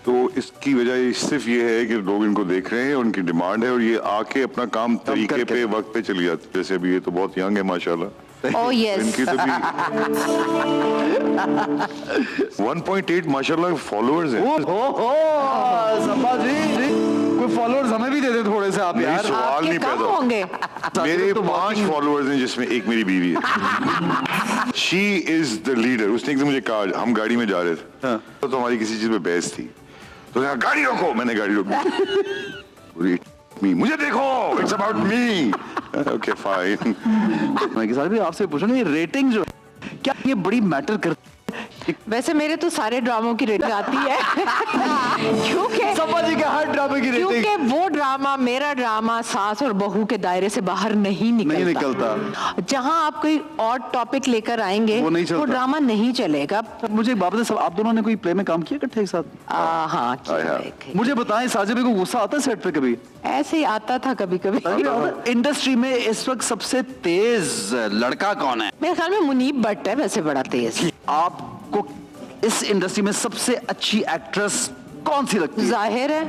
तो इसकी वजह सिर्फ ये है कि लोग इनको देख रहे हैं, उनकी डिमांड है और ये आके अपना काम तरीके पे वक्त पे चली जाती है। जैसे अभी ये तो बहुत यंग है माशाल्लाह। Oh, yes. इनकी तो भी 1.8 माशाल्लाह फॉलोअर्स हैं। सबा जी कोई फॉलोअर्स हमें भी दे दे थोड़े से आप यार। सवाल नहीं पैदा होंगे। मेरे 5 फॉलोअर्स हैं जिसमें एक मेरी बीवी है। She is the leader. उसने एक दिन मुझे कहा, हम गाड़ी में जा रहे थे तो हमारी किसी चीज पे बहस थी, तो कहा गाड़ी रोको। मैंने गाड़ी रोकी। मुझे देखो, it's about me. Okay fine. मैं साहब भी आपसे पूछूंगा, ये रेटिंग जो है क्या ये बड़ी मैटर करती है? वैसे मेरे तो सारे ड्रामों की रेटिंग आती है क्योंकि सबा जी के हर ड्रामे की रेटिंग, क्योंकि वो ड्रामा, मेरा ड्रामा सास और बहू के दायरे से बाहर नहीं निकलता। जहां आप कोई और टॉपिक लेकर आएंगे वो ड्रामा नहीं चलेगा। मुझे एक बात बताएं, आप दोनों ने कोई प्ले में काम किया इकट्ठे एक साथ? हाँ, मुझे बताएं, साजिद भाई को गुस्सा आता है सेट पे कभी? ऐसे ही आता था कभी कभी। इंडस्ट्री में इस वक्त सबसे तेज लड़का कौन है? मेरे ख्याल में मुनीब भट्ट है, वैसे बड़ा तेज। आपको इस इंडस्ट्री में सबसे अच्छी एक्ट्रेस कौन सी लगती है? जाहिर है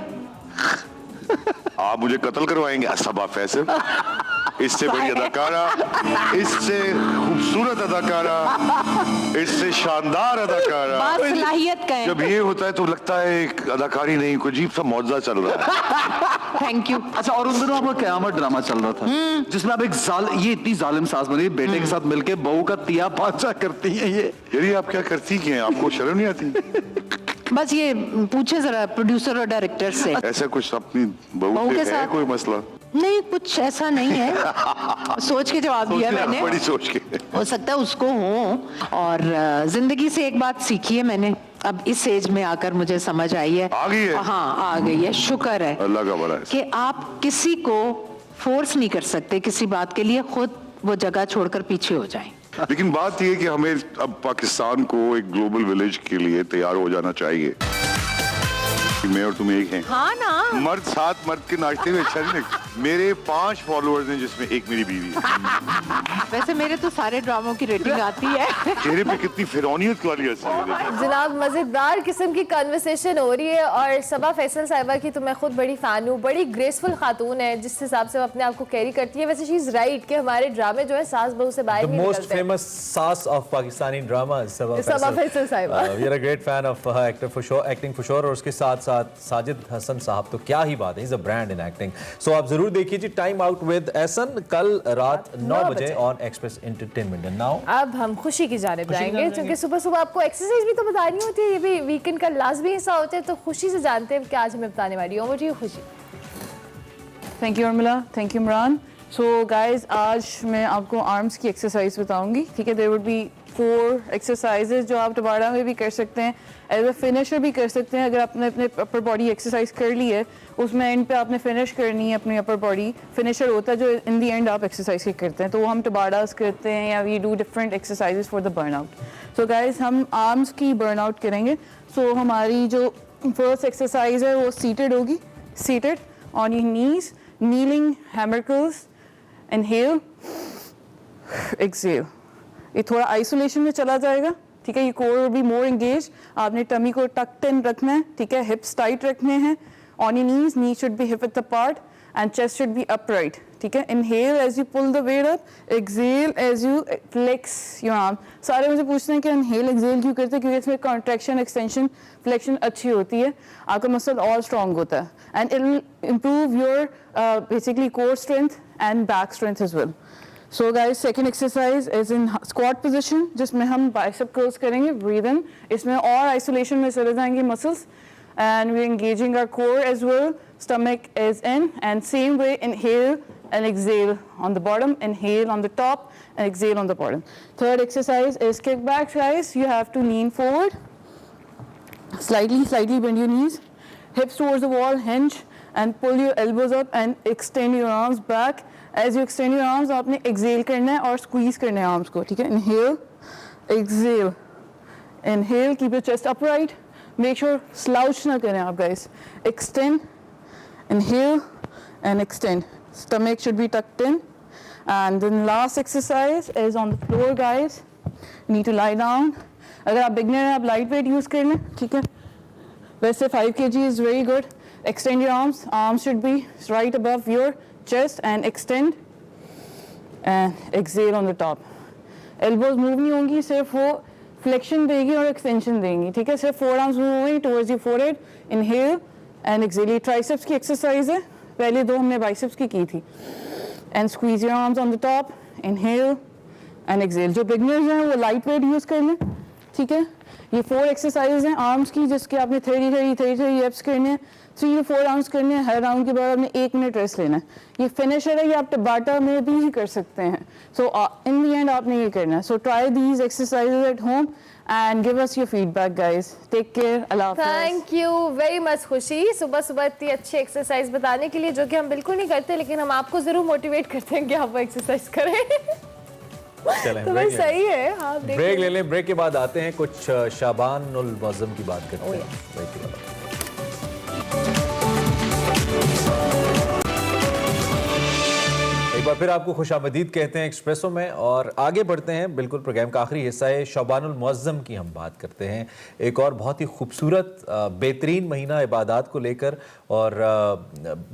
आप मुझे कत्ल करवाएंगे। सबा फैसल, इससे बड़ी अदाकारा, इससे खूबसूरत अदाकारा, इससे शानदार अदाकारा। सलाहियत का है। जब ये होता है तो लगता है एक अदाकारी नहीं, कोई अजीब सा मौजा चल रहा है। Thank you. अच्छा, और उन दिनों आपका क़यामत ड्रामा चल रहा था जिसमें आप एक ये इतनी जालिम सास बनी, बेटे के साथ मिलके बहू का तिया पांचा करती है। ये आप क्या करती हैं? आपको शर्म नहीं आती? बस ये पूछे जरा प्रोड्यूसर और डायरेक्टर से। ऐसा कुछ अपनी बहू से है कोई मसला? नहीं, कुछ ऐसा नहीं है। सोच के जवाब दिया मैंने। बड़ी सोच के। हो सकता है उसको हो। और जिंदगी से एक बात सीखी है मैंने, अब इस एज में आकर मुझे समझ आई है। आ गई है? हाँ, आ गई है, शुक्र है अल्लाह का बड़ा है कि आप किसी को फोर्स नहीं कर सकते किसी बात के लिए, खुद वो जगह छोड़कर पीछे हो जाएं। लेकिन बात यह है कि हमें अब पाकिस्तान को एक ग्लोबल विलेज के लिए तैयार हो जाना चाहिए। मैं और तुम एक हैं। हाँ ना। मर्द साथ मर्द के नाचते हुए अच्छा नहीं लगता। मेरे 5 फॉलोअर्स हैं जिसमें एक मेरी बीवी है। वैसे मेरे तो सारे ड्रामों की रेटिंग आती है। चेहरे पे कितनी फिरौनियत वाली हंसी है। जनाब, मजेदार किस्म की कन्वर्सेशन हो रही है और सबा फैसल साहिबा की तो मैं खुद बड़ी फैन हूँ। बड़ी ग्रेसफुल खातून है, जिस हिसाब से वो अपने आप को कैरी करती है। वैसे शी इज राइट कि हमारे ड्रामे जो है सास बहू से बाहर नहीं निकलते। मोस्ट फेमस सास of Pakistani drama Saba Faisal Sahiba. We are a great fan of actor for show, acting for sure. और उसके साथ साथ साजिद हसन साहब तो क्या ही बात है, is a brand in acting. So आप जरूर देखिए जी टाइम आउट विद एहसन कल रात 9 बजे on Express Entertainment. And now अब हम खुशी की जानिब जाएंगे, क्योंकि सुबह सुबह आपको एक्सरसाइज भी तो बतानी होती है, ये भी वीकेंड का लाजमी हिस्सा होता है। तो खुशी से जानते हैं कि आज हमें बताने वाली हूँ। मुझे खुशी। Thank you Armila, thank you Imran. So guys, आज मैं आपको आर्म्स की एक्सरसाइज बताऊंगी, ठीक है। देयर वुड बी 4 एक्सरसाइजेज जो आप दोबारा में भी कर सकते हैं, एज अ फिनिशर भी कर सकते हैं। अगर आपने अपने अपर बॉडी एक्सरसाइज कर ली है, उसमें एंड पे आपने फिनिश करनी है अपनी अपर बॉडी। फिनिशर होता है जो इन दी एंड आप एक्सरसाइज की करते हैं, तो वो हम टबाडास करते हैं या we do different exercises for the burnout. So guys, हम आर्म्स की बर्नआउट करेंगे। सो हमारी जो फर्स्ट एक्सरसाइज है वो सीटेड होगी। Seated on your knees, kneeling hammer curls, inhale, exhale. ये थोड़ा आइसोलेशन में चला जाएगा, ठीक है। ये core will be more engage. आपने टमी को टक्ड इन रखना है, ठीक है। हिप्स टाइट रखने हैं। On your knees, knee should be hip width apart and chest should be upright, ठीक है। Inhale as you pull the weight up, exhale as you flex your arm. सारे मुझे पूछते हैं कि इनहेल एक्सहेल क्यों करते हैं? क्योंकि इसमें कॉन्ट्रैक्शन, एक्सटेंशन, फ्लेक्शन अच्छी होती है, आपका मसल और स्ट्रॉन्ग होता है and it will improve your basically core strength and back strength as well. So guys, second exercise is in squat position, जिसमें हम bicep curls करेंगे, breathe in। इसमें और isolation में चले जाएंगे muscles and we're engaging our core as well। Stomach is in and same way inhale and exhale on the bottom, inhale on the top and exhale on the bottom. Third exercise is kickbacks, guys. You have to lean forward, slightly bend your knees, hips towards the wall, hinge and pull your elbows up and extend your arms back. As you extend your arms, आपने exhale करना है और squeeze करना है arms को, ठीक है? Inhale, exhale, inhale, keep your chest upright. Make sure slouch ना करें आप guys. Extend, inhale and extend. Stomach should be tucked in. And then last exercise is on the floor, guys. You need to lie down. अगर आप beginner हैं, आप light weight use कर लें, ठीक है? वैसे 5 kg is very good. Extend your arms. Arms should be right above your chest and extend. And exhale on the top. Elbows move नहीं होंगी, सिर्फ वो flexion देगी और extension देंगी, ठीक है? सिर्फ forearms move होंगे towards your forehead. Inhale and exhale. ये triceps की exercise है. पहले 2 हमने biceps की थी. And squeeze your arms on the top. Inhale and exhale. जो beginners हैं वो light weight use कर लें, ठीक है? ये 4 exercises हैं arms की, जिसके आपने 30 reps करने हैं. 3 to 4 राउंड्स करने हैं. हर राउंड के बाद आपने 1 मिनट रेस्ट लेना है. ये फिनिशर है, ये आप टबाटा में भी ही कर सकते हैं. सो इन द एंड आपने ये करना है. So try these exercises at home and give us your feedback, guys. Take care. Allah Hafiz. Thank you very much खुशी, सुबह सुबह इतनी अच्छी एक्सरसाइज बताने के लिए, जो कि हम बिल्कुल नहीं करते, लेकिन हम आपको जरूर मोटिवेट करते हैं कि आप वो एक्सरसाइज करें. तो भाई सही है. हाँ, ब्रेक ले लें. ब्रेक के बाद आते हैं, कुछ शाबानुल मुअज़्ज़म की बात करते हैं. ब्रेक के बाद एक बार फिर आपको खुशामदीद कहते हैं एक्सप्रेसो में, और आगे बढ़ते हैं. बिल्कुल प्रोग्राम का आखिरी हिस्सा है. शाबानुल मुअज़्ज़म की हम बात करते हैं. एक और बहुत ही खूबसूरत बेहतरीन महीना इबादत को लेकर, और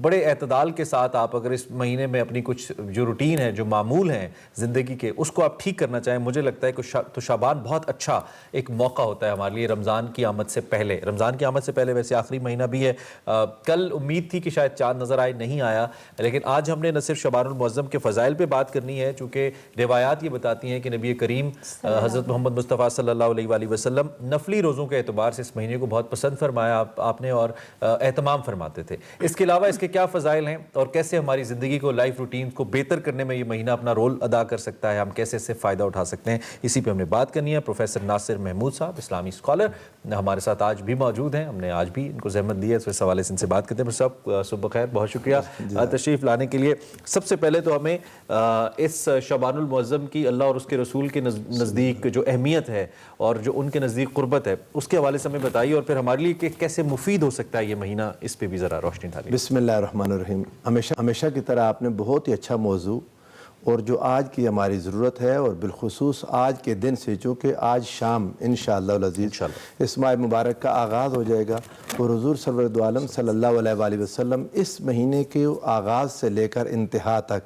बड़े एतदाल के साथ आप अगर इस महीने में अपनी कुछ जो रूटीन है, जो मामूल हैं ज़िंदगी के, उसको आप ठीक करना चाहें, मुझे लगता है कि तो शाबान बहुत अच्छा एक मौका होता है हमारे लिए रमज़ान की आमद से पहले. रमज़ान की आमद से पहले वैसे आखिरी महीना भी है. कल उम्मीद थी कि शायद चाँद नज़र आए, नहीं आया, लेकिन आज हमने न सिर्फ शाबानुल मुअज़्ज़म के फ़ज़ाइल पे बात करनी है, चूँकि रिवायात ये बताती हैं कि नबी करीम हज़रत मोहम्मद मुस्तफ़ा सल्लल्लाहु अलैहि वसल्लम नफली रोज़ों के एतबार से इस महीने को बहुत पसंद फरमाया आपने और एहतमाम फरमाते थे. इसके अलावा इसके क्या फ़ज़ाइल हैं और कैसे हमारी ज़िंदगी को, लाइफ रूटीन को बेहतर करने में ये महीना अपना रोल अदा कर सकता है, हम कैसे इससे फ़ायदा उठा सकते हैं, इसी पर हमने बात करनी है. प्रोफेसर नासिर महमूद साहब, इस्लामी स्कॉलर, हमारे साथ आज भी मौजूद हैं. हमने आज भी इनको ज़हमत दी है, तो इस हवाले से इनसे बात करते हैं. सब सुबह खैर, बहुत शुक्रिया तशरीफ़ लाने के लिए. सबसे पहले तो हमें इस शाबानुल मुअज़्ज़म की अल्लाह और उसके रसूल के नज़दीक जो अहमियत है और जो उनके नज़दीक क़ुर्बत है, उसके हवाले से हमें बताइए, और फिर हमारे लिए कैसे मुफीद हो सकता है ये महीना, इस पे भी ज़रा रोशनी डालिए. बिस्मिल्लाहिर्रहमानिर्रहीम. हमेशा की तरह आपने बहुत ही अच्छा मौजू और जो आज की हमारी ज़रूरत है, और बिलखुसूस आज के दिन से, जो कि आज शाम इंशाअल्लाह अज़ीज़ इस माह मुबारक का आगाज़ हो जाएगा, और हुज़ूर सरवर दो आलम सल्लल्लाहु अलैहि वसल्लम इस महीने के आगाज़ से लेकर इंतहा तक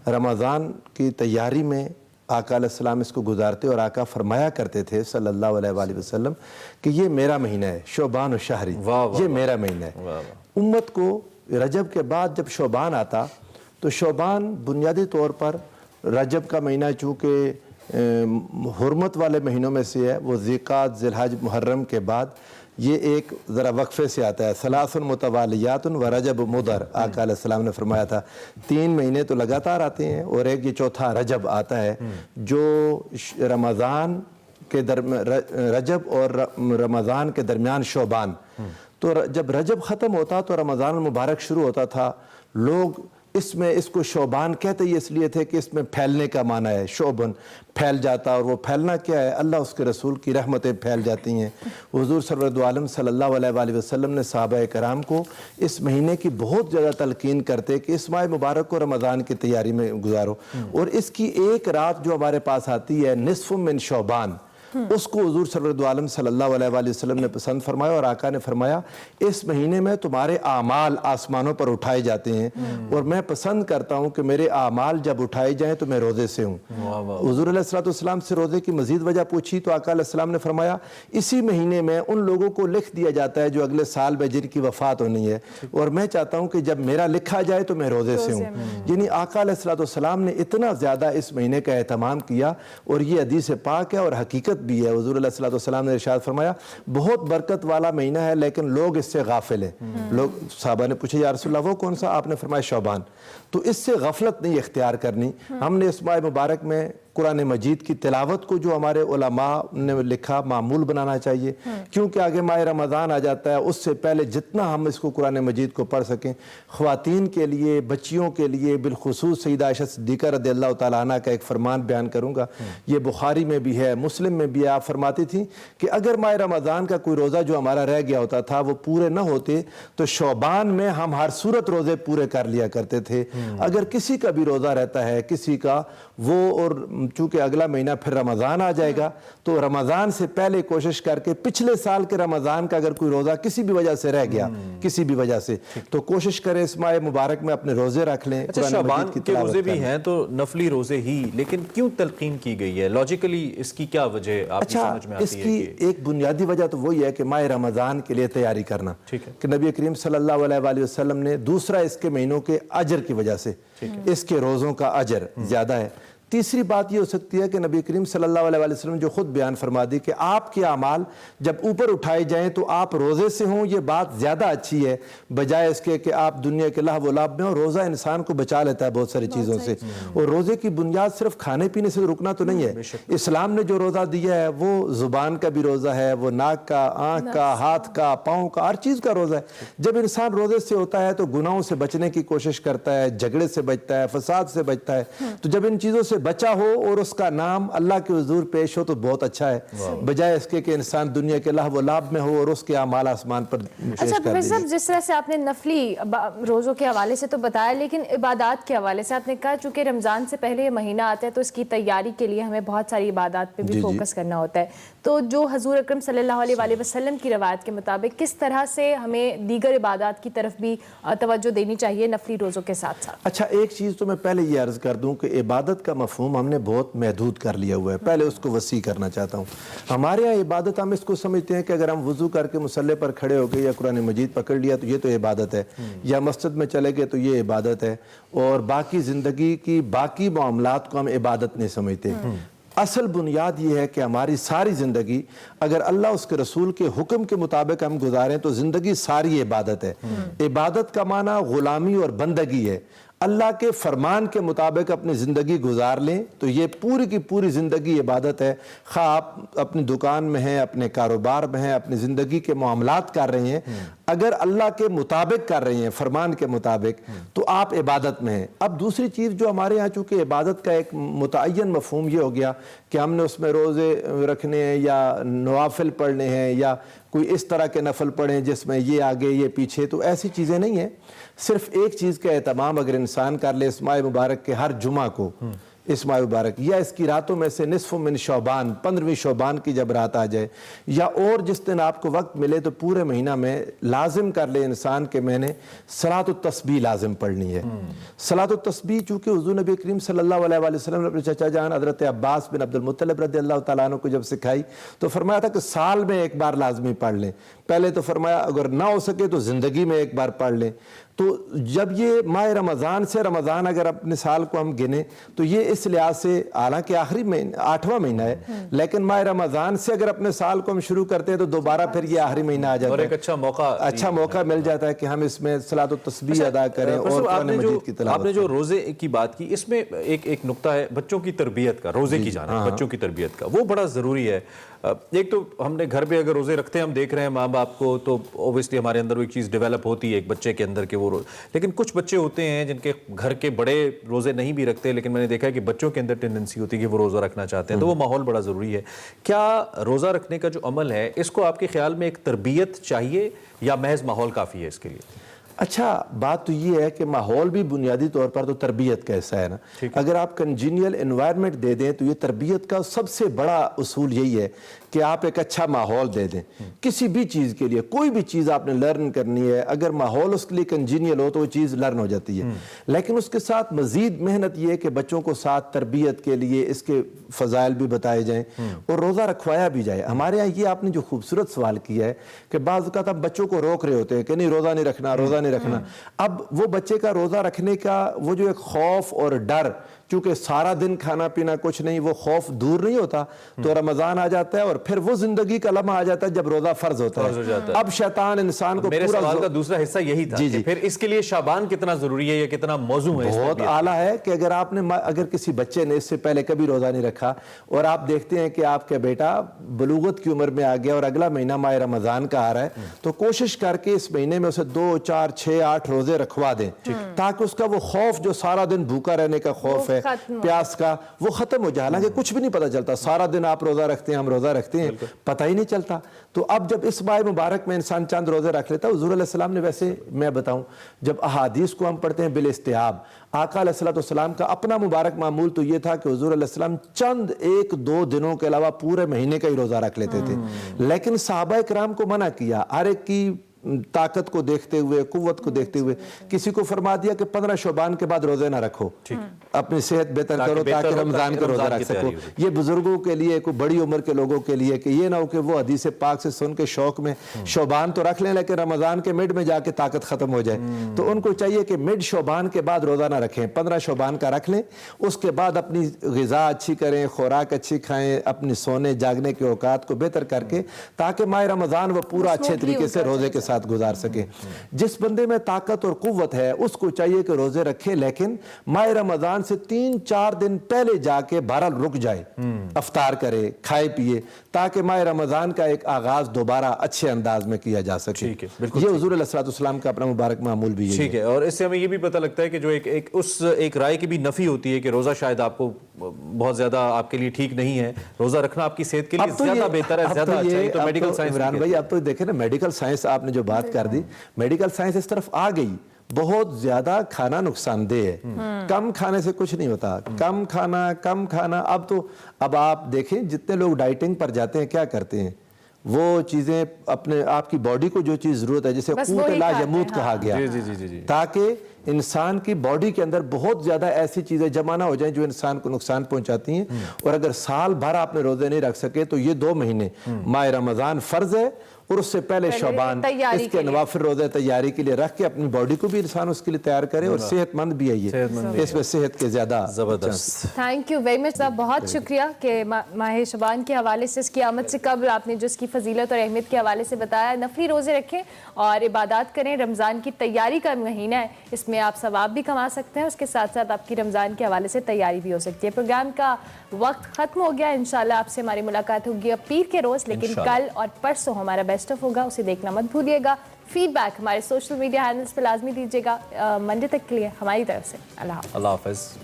रमज़ान की तैयारी में आका अलैहिस्सलाम इसको गुजारते, और आका फरमाया करते थे सल्लल्लाहु अलैहि वसल्लम कि ये मेरा महीना है, शोबान शहरी, ये मेरा महीना है. उम्मत को रजब के बाद जब शोबान आता, तो शोबान बुनियादी तौर पर रजब का महीना चूँकि हुर्मत वाले महीनों में से है, वो ज़िकात, ज़िलहज, मुहर्रम के बाद ये एक ज़रा वक्फे से आता है. सलासुन मुतवालियातुन व रजब मुदर, आका अलैहिस्सलाम ने फरमाया था 3 महीने तो लगातार आते हैं, और एक ये चौथा रजब आता है, जो रमज़ान के रजब और रमज़ान के दरमियान शोबान. तो जब रजब ख़त्म होता तो रमज़ान मुबारक शुरू होता था. लोग इसमें इसको शोबान कहते ही इसलिए थे कि इसमें फैलने का माना है, शोबन फैल जाता, और वो फैलना क्या है, अल्लाह उसके रसूल की रहमतें फैल जाती हैं. हुज़ूर सल्लल्लाहु अलैहि आलम सल्लल्लाहु अलैहि वसल्लम ने सहाबा कराम को इस महीने की बहुत ज़्यादा तलकीन करते कि इस माह मुबारक को रमज़ान की तैयारी में गुजारो, और इसकी एक रात जो हमारे पास आती है निस्फ़ मिन शोबान, उसको हुज़ूर सल्लल्लाहु अलैहि वसल्लम ने पसंद फरमाया, और आका ने फरमाया इस महीने में तुम्हारे आमाल आसमानों पर उठाए जाते हैं, और मैं पसंद करता हूँ कि मेरे आमाल जब उठाए जाएं तो मैं रोज़े से हूँ. हुज़ूर अलैहिस्सलाम से रोज़े की मज़ीद वजह पूछी तो आका अलैहिस्सलाम ने फरमाया इसी महीने में उन लोगों को लिख दिया जाता है जो अगले साल में जिनकी वफ़ात होनी है, और मैं चाहता हूँ कि जब मेरा लिखा जाए तो मैं रोज़े से हूँ. यानी आका अलैहिस्सलाम ने इतना ज़्यादा इस महीने का एहतमाम किया, और ये हदीस पाक है और हकीकत भी है। हुज़ूर अलैहि सल्लम ने इरशाद फरमाया बहुत बरकत वाला महीना है लेकिन लोग इससे गाफिल हैं। लोग सहाबा ने पूछे या रसूलल्लाह वो कौन सा? आपने फरमाया शौबान। तो इससे गफलत नहीं इख्तियार करनी। हमने इस माह मुबारक में कुरान मजीद की तिलावत को जो हमारे उलमा ने लिखा मामूल बनाना चाहिए, क्योंकि आगे माह रमज़ान आ जाता है। उससे पहले जितना हम इसको कुरान मजीद को पढ़ सकें, ख़वातीन के लिए, बच्चियों के लिए, बिलखुसूस सैयदा आयशा सिद्दीक़ा रज़ियल्लाहु तआला अन्हा का एक फरमान बयान करूँगा। ये बुखारी में भी है, मुस्लिम में भी है। आप फरमाती थी कि अगर माह रमज़ान का कोई रोज़ा जो हमारा रह गया होता था वो पूरे न होते तो शौबान में हम हर सूरत रोज़े पूरे कर लिया करते थे। अगर किसी का भी रोज़ा रहता है, किसी का वो, और चूंकि अगला महीना फिर रमज़ान आ जाएगा, तो रमज़ान से पहले कोशिश करके पिछले साल के रमज़ान का अगर कोई रोज़ा किसी भी वजह से रह गया, किसी भी वजह से, तो कोशिश करें इस माह मुबारक में अपने रोज़े रख लें। अच्छा, शाबान के रोज़े भी हैं तो नफली रोज़े ही, लेकिन क्यों तलकीन की गई है? लॉजिकली इसकी क्या वजह आपकी समझ में आती है? इसकी एक बुनियादी वजह तो वही है कि माह रमज़ान के लिए तैयारी करना, कि नबी करीम सल्लल्लाहु अलैहि वसल्लम ने, दूसरा इसके महीनों के अजर की वजह से इसके रोज़ों का अजर ज़्यादा है। तीसरी बात ये हो सकती है कि नबी करीम सल्लल्लाहु अलैहि वसल्लम जो खुद बयान फरमा दी कि आपके अमाल जब ऊपर उठाए जाएं तो आप रोज़े से हों, ये बात ज़्यादा अच्छी है बजाय इसके कि आप दुनिया के लहव व लाभ में हो। रोज़ा इंसान को बचा लेता है बहुत सारी चीज़ों से, और रोज़े की बुनियाद सिर्फ खाने पीने से रुकना तो नहीं है। इस्लाम ने जो रोज़ा दिया है वो ज़ुबान का भी रोज़ा है, वो नाक का, आँख का, हाथ का, पाँव का, हर चीज़ का रोज़ा है। जब इंसान रोज़े से होता है तो गुनाहों से बचने की कोशिश करता है, झगड़े से बचता है, फसाद से बचता है। तो जब इन चीज़ों से बचा हो और उसका नाम अल्लाह के हुजूर पेश हो तो बहुत अच्छा है, बजाय इसके कि इंसान दुनिया के लहव व लाभ में हो और उसके अमाल आसमान पर पेश अच्छा कर प्रोफेसर, जिस तरह से आपने नफली रोज़ों के हवाले से तो बताया, लेकिन इबादत के हवाले से आपने कहा चूँकि रमज़ान से पहले ये महीना आता है तो इसकी तैयारी के लिए हमें बहुत सारी इबादत पे भी फोकस करना होता है। तो जो हजूर अकरम सल्लल्लाहु अलैहि वसल्लम की रवायत के मुताबिक किस तरह से हमें दीगर इबादत की तरफ भी तवज्जो देनी चाहिए नफली रोज़ों के साथ साथ? अच्छा, एक चीज़ तो मैं पहले ये अर्ज़ कर दूं कि इबादत का मफहूम हमने बहुत महदूद कर लिया हुआ है, पहले उसको वसी करना चाहता हूँ। हमारे यहाँ इबादत हम इसको समझते हैं कि अगर हम वुज़ू करके मुसल्ले पर खड़े हो गए या कुरान मजीद पकड़ लिया तो ये तो इबादत है, या मस्जिद में चले गए तो ये इबादत है, और बाकी ज़िंदगी की बाकी मामलात को हम इबादत नहीं समझते। असल बुनियाद ये है कि हमारी सारी ज़िंदगी अगर अल्लाह उसके रसूल के हुक्म के मुताबिक हम गुजारें तो ज़िंदगी सारी इबादत है। इबादत का माना गुलामी और बंदगी है। अल्लाह के फरमान के मुताबिक अपनी ज़िंदगी गुजार लें तो ये पूरी की पूरी ज़िंदगी इबादत है। खा आप अपनी दुकान में हैं, अपने कारोबार में हैं, अपनी ज़िंदगी के मामलात कर रहे हैं, अगर अल्लाह के मुताबिक कर रहे हैं, फरमान के मुताबिक, तो आप इबादत में हैं। अब दूसरी चीज़ जो हमारे यहाँ चूँकि इबादत का एक मुतय्यन मफहूम ये हो गया कि हमने उसमें रोज़े रखने हैं या नवाफिल पढ़ने हैं या कोई इस तरह के नफल पढ़ें जिसमें ये आगे ये पीछे, तो ऐसी चीज़ें नहीं हैं। सिर्फ एक चीज़ का एहतमाम अगर इंसान कर ले इस माह मुबारक के हर जुमा को, इस माह मुबारक या इसकी रातों में से निस्फ़ मिन शौबान, 15वीं शौबान की जब रात आ जाए, या और जिस दिन आपको वक्त मिले तो पूरे महीना में लाजिम कर ले इंसान के मैंने सलातुत तस्बीह लाजिम पढ़नी है। सलातुत तस्बीह चूँकि हुज़ूर नबी करीम सल्लल्लाहु अलैहि वसल्लम ने अपने चचा जान हज़रत अब्बास बिन अब्दुल मुत्तलिब रज़ियल्लाहु तआला अन्हु को जब सिखाई तो फरमाया था कि साल में एक बार लाजमी पढ़ लें। पहले तो फरमाया अगर ना हो सके तो ज़िंदगी में एक बार पढ़ लें। तो जब ये माह रमज़ान से रमज़ान अगर अपने साल को हम गिने तो ये इस लिहाज से, हालांकि आखिरी महीना 8वां महीना है, लेकिन माह रमज़ान से अगर अपने साल को हम शुरू करते हैं तो दोबारा फिर ये आखिरी महीना आ जाता है और एक अच्छा मौका मिल जाता है कि हम इसमें सलात तस्बीह अदा करें। और आपने जो रोज़े की बात की, इसमें एक नुक्ता है बच्चों की तरबियत का, रोज़े की जाना, बच्चों की तरबियत का, वो बड़ा ज़रूरी है। एक तो हमने घर पे अगर रोज़े रखते हैं, हम देख रहे हैं माँ बाप को, तो ओबियसली हमारे अंदर वो एक चीज़ डेवलप होती है एक बच्चे के अंदर के वो लेकिन कुछ बच्चे होते हैं जिनके घर के बड़े रोज़े नहीं भी रखते, लेकिन मैंने देखा है कि बच्चों के अंदर टेंडेंसी होती है कि वो रोज़ा रखना चाहते हैं, तो वो माहौल बड़ा ज़रूरी है। क्या रोज़ा रखने का जो अमल है इसको आपके ख्याल में एक तरबियत चाहिए या महज माहौल काफ़ी है इसके लिए? अच्छा, बात तो ये है कि माहौल भी बुनियादी तौर पर तो तरबियत का हिस्सा है ना। अगर आप कंजीनियल एनवायरनमेंट दे दें तो ये तरबियत का सबसे बड़ा उसूल यही है कि आप एक अच्छा माहौल दे दें किसी भी चीज़ के लिए। कोई भी चीज़ आपने लर्न करनी है, अगर माहौल उसके लिए कंजीनियल हो तो वो चीज़ लर्न हो जाती है। लेकिन उसके साथ मज़ीद मेहनत ये है कि बच्चों को साथ तरबियत के लिए इसके फ़ज़ाइल भी बताए जाएँ और रोज़ा रखवाया भी जाए। हमारे यहाँ ये आपने जो खूबसूरत सवाल किया है कि बाज़ औक़ात हम बच्चों को रोक रहे होते हैं कि नहीं रोज़ा नहीं रखना, रोज़ा नहीं रखना। अब वो बच्चे का रोज़ा रखने का वो जो एक खौफ और डर चूंकि सारा दिन खाना पीना कुछ नहीं, वो खौफ दूर नहीं होता, तो रमजान आ जाता है और फिर वो जिंदगी का लम्हा आ जाता है जब रोजा फर्ज होता है। अब शैतान इंसान को मेरे सवाल का दूसरा हिस्सा यही था जी। फिर इसके लिए शाबान कितना जरूरी है या कितना मौजू है? बहुत आला है कि अगर किसी बच्चे ने इससे पहले कभी रोजा नहीं रखा और आप देखते हैं कि आपका बेटा बलूगत की उम्र में आ गया और अगला महीना माह रमजान का आ रहा है, तो कोशिश करके इस महीने में उसे 2, 4, 6, 8 रोजे रखवा दें, ताकि उसका वो खौफ जो सारा दिन भूखा रहने का खौफ है, प्यास का, वो खत्म हो जाए। हालांकि कुछ भी नहीं पता चलता, सारा दिन आप रोजा रखते हैं, हम रोजा रखते हैं, पता ही नहीं चलता। तो अब जब इस माह मुबारक में इंसान चंद रोजे रख लेता है, हुजूर अलैहिस्सलाम ने, वैसे मैं बताऊं, जब अहादीस को हम पढ़ते हैं बिल इस्तिहाब, आका अलैहिस्सलाम का अपना मुबारक मामूल तो ये था कि हुजूर अलैहिस्सलाम चंद 1-2 दिनों के अलावा पूरे महीने का ही रोजा रख लेते थे। लेकिन सहाबा इकराम को मना किया, हर एक की ताकत को देखते हुए, कुव्वत को देखते हुए, किसी को फरमा दिया कि 15 शोबान के बाद रोजे ना रखो, अपनी सेहत बेहतर करो ताकि रमजान का रोजा रख सको। ये बुजुर्गों के लिए, कोई बड़ी उम्र के लोगों के लिए, कि ये ना हो कि वो हदीस पाक से सुन के शौक में शोबान तो रख लें लेकिन रमजान के मिड में जाके ताकत खत्म हो जाए। तो उनको चाहिए कि मिड शोबान के बाद रोजा ना रखें, 15 शोबान का रख लें, उसके बाद अपनी ग़िज़ा अच्छी करें, खुराक अच्छी खाएं, अपनी सोने जागने के औकात को बेहतर करके, ताकि माह रमजान वो पूरा अच्छे तरीके से रोजे के साथ गुजार सके। जिस बंदे में ताकत और कुव्वत है उसको चाहिए कि रोजे रखे, लेकिन माह रमजान से 3-4 दिन पहले जाके बहरहाल रुक जाए, अफ्तार करे, खाए पिए, ताकि माह रमजान का एक आगाज दोबारा अच्छे अंदाज में किया जा सके। ये हुजूर अलैहिस्सलाम का अपना मुबारक मामूल भी है। ठीक है, और इससे हमें ये भी पता लगता है कि जो एक राय की भी नफी होती है कि रोजा शायद आपको बहुत ज्यादा आपके लिए ठीक नहीं है, रोजा रखना आपकी सेहत के लिए ज्यादा बेहतर है, ज्यादा अच्छा है। तो मेडिकल साइंस, इमरान भाई आप तो देखें ना, मेडिकल साइंस आपने जो बात कर दी, मेडिकल साइंस इस तरफ आ गई। बहुत ज्यादा खाना नुकसानदेह है, कम खाने से कुछ नहीं होता, कम खाना। अब आप देखें जितने लोग डाइटिंग पर जाते हैं क्या करते हैं, वो चीजें अपने आपकी बॉडी को जो चीज जरूरत है, जिसे कूत ला यमूत कहा गया, ताकि इंसान की बॉडी के अंदर बहुत ज्यादा ऐसी चीजें जमा ना हो जाएं जो इंसान को नुकसान पहुंचाती हैं। और अगर साल भर आपने रोजे नहीं रख सके तो ये 2 महीने माह रमजान फर्ज है और उससे पहले शौबान, इसके अलावा फिर रोजे तैयारी के लिए रख के अपनी बॉडी को भी इंसान उसके लिए तैयार करे और सेहतमंद भी है। ये इसमें सेहत के ज्यादा जबरदस्त। थैंक यू वेरी मच साहब, बहुत शुक्रिया कि माह शबान के हवाले से, इसकी आमद से कब्ल आपने जो इसकी फजीलत और अहमियत के हवाले से बताया। नफली रोजे रखें और इबादत करें, रमज़ान की तैयारी का महीना है, इसमें आप सवाब भी कमा सकते हैं, उसके साथ साथ आपकी रमज़ान के हवाले से तैयारी भी हो सकती है। प्रोग्राम का वक्त ख़त्म हो गया, इंशाल्लाह आपसे हमारी मुलाकात होगी अब पीर के रोज़, लेकिन कल और परसों हमारा बेस्ट ऑफ होगा, उसे देखना मत भूलिएगा। फीडबैक हमारे सोशल मीडिया हैंडल्स पर लाजमी दीजिएगा। मंडे तक के लिए हमारी तरफ से अल्लाह हाफ़िज़।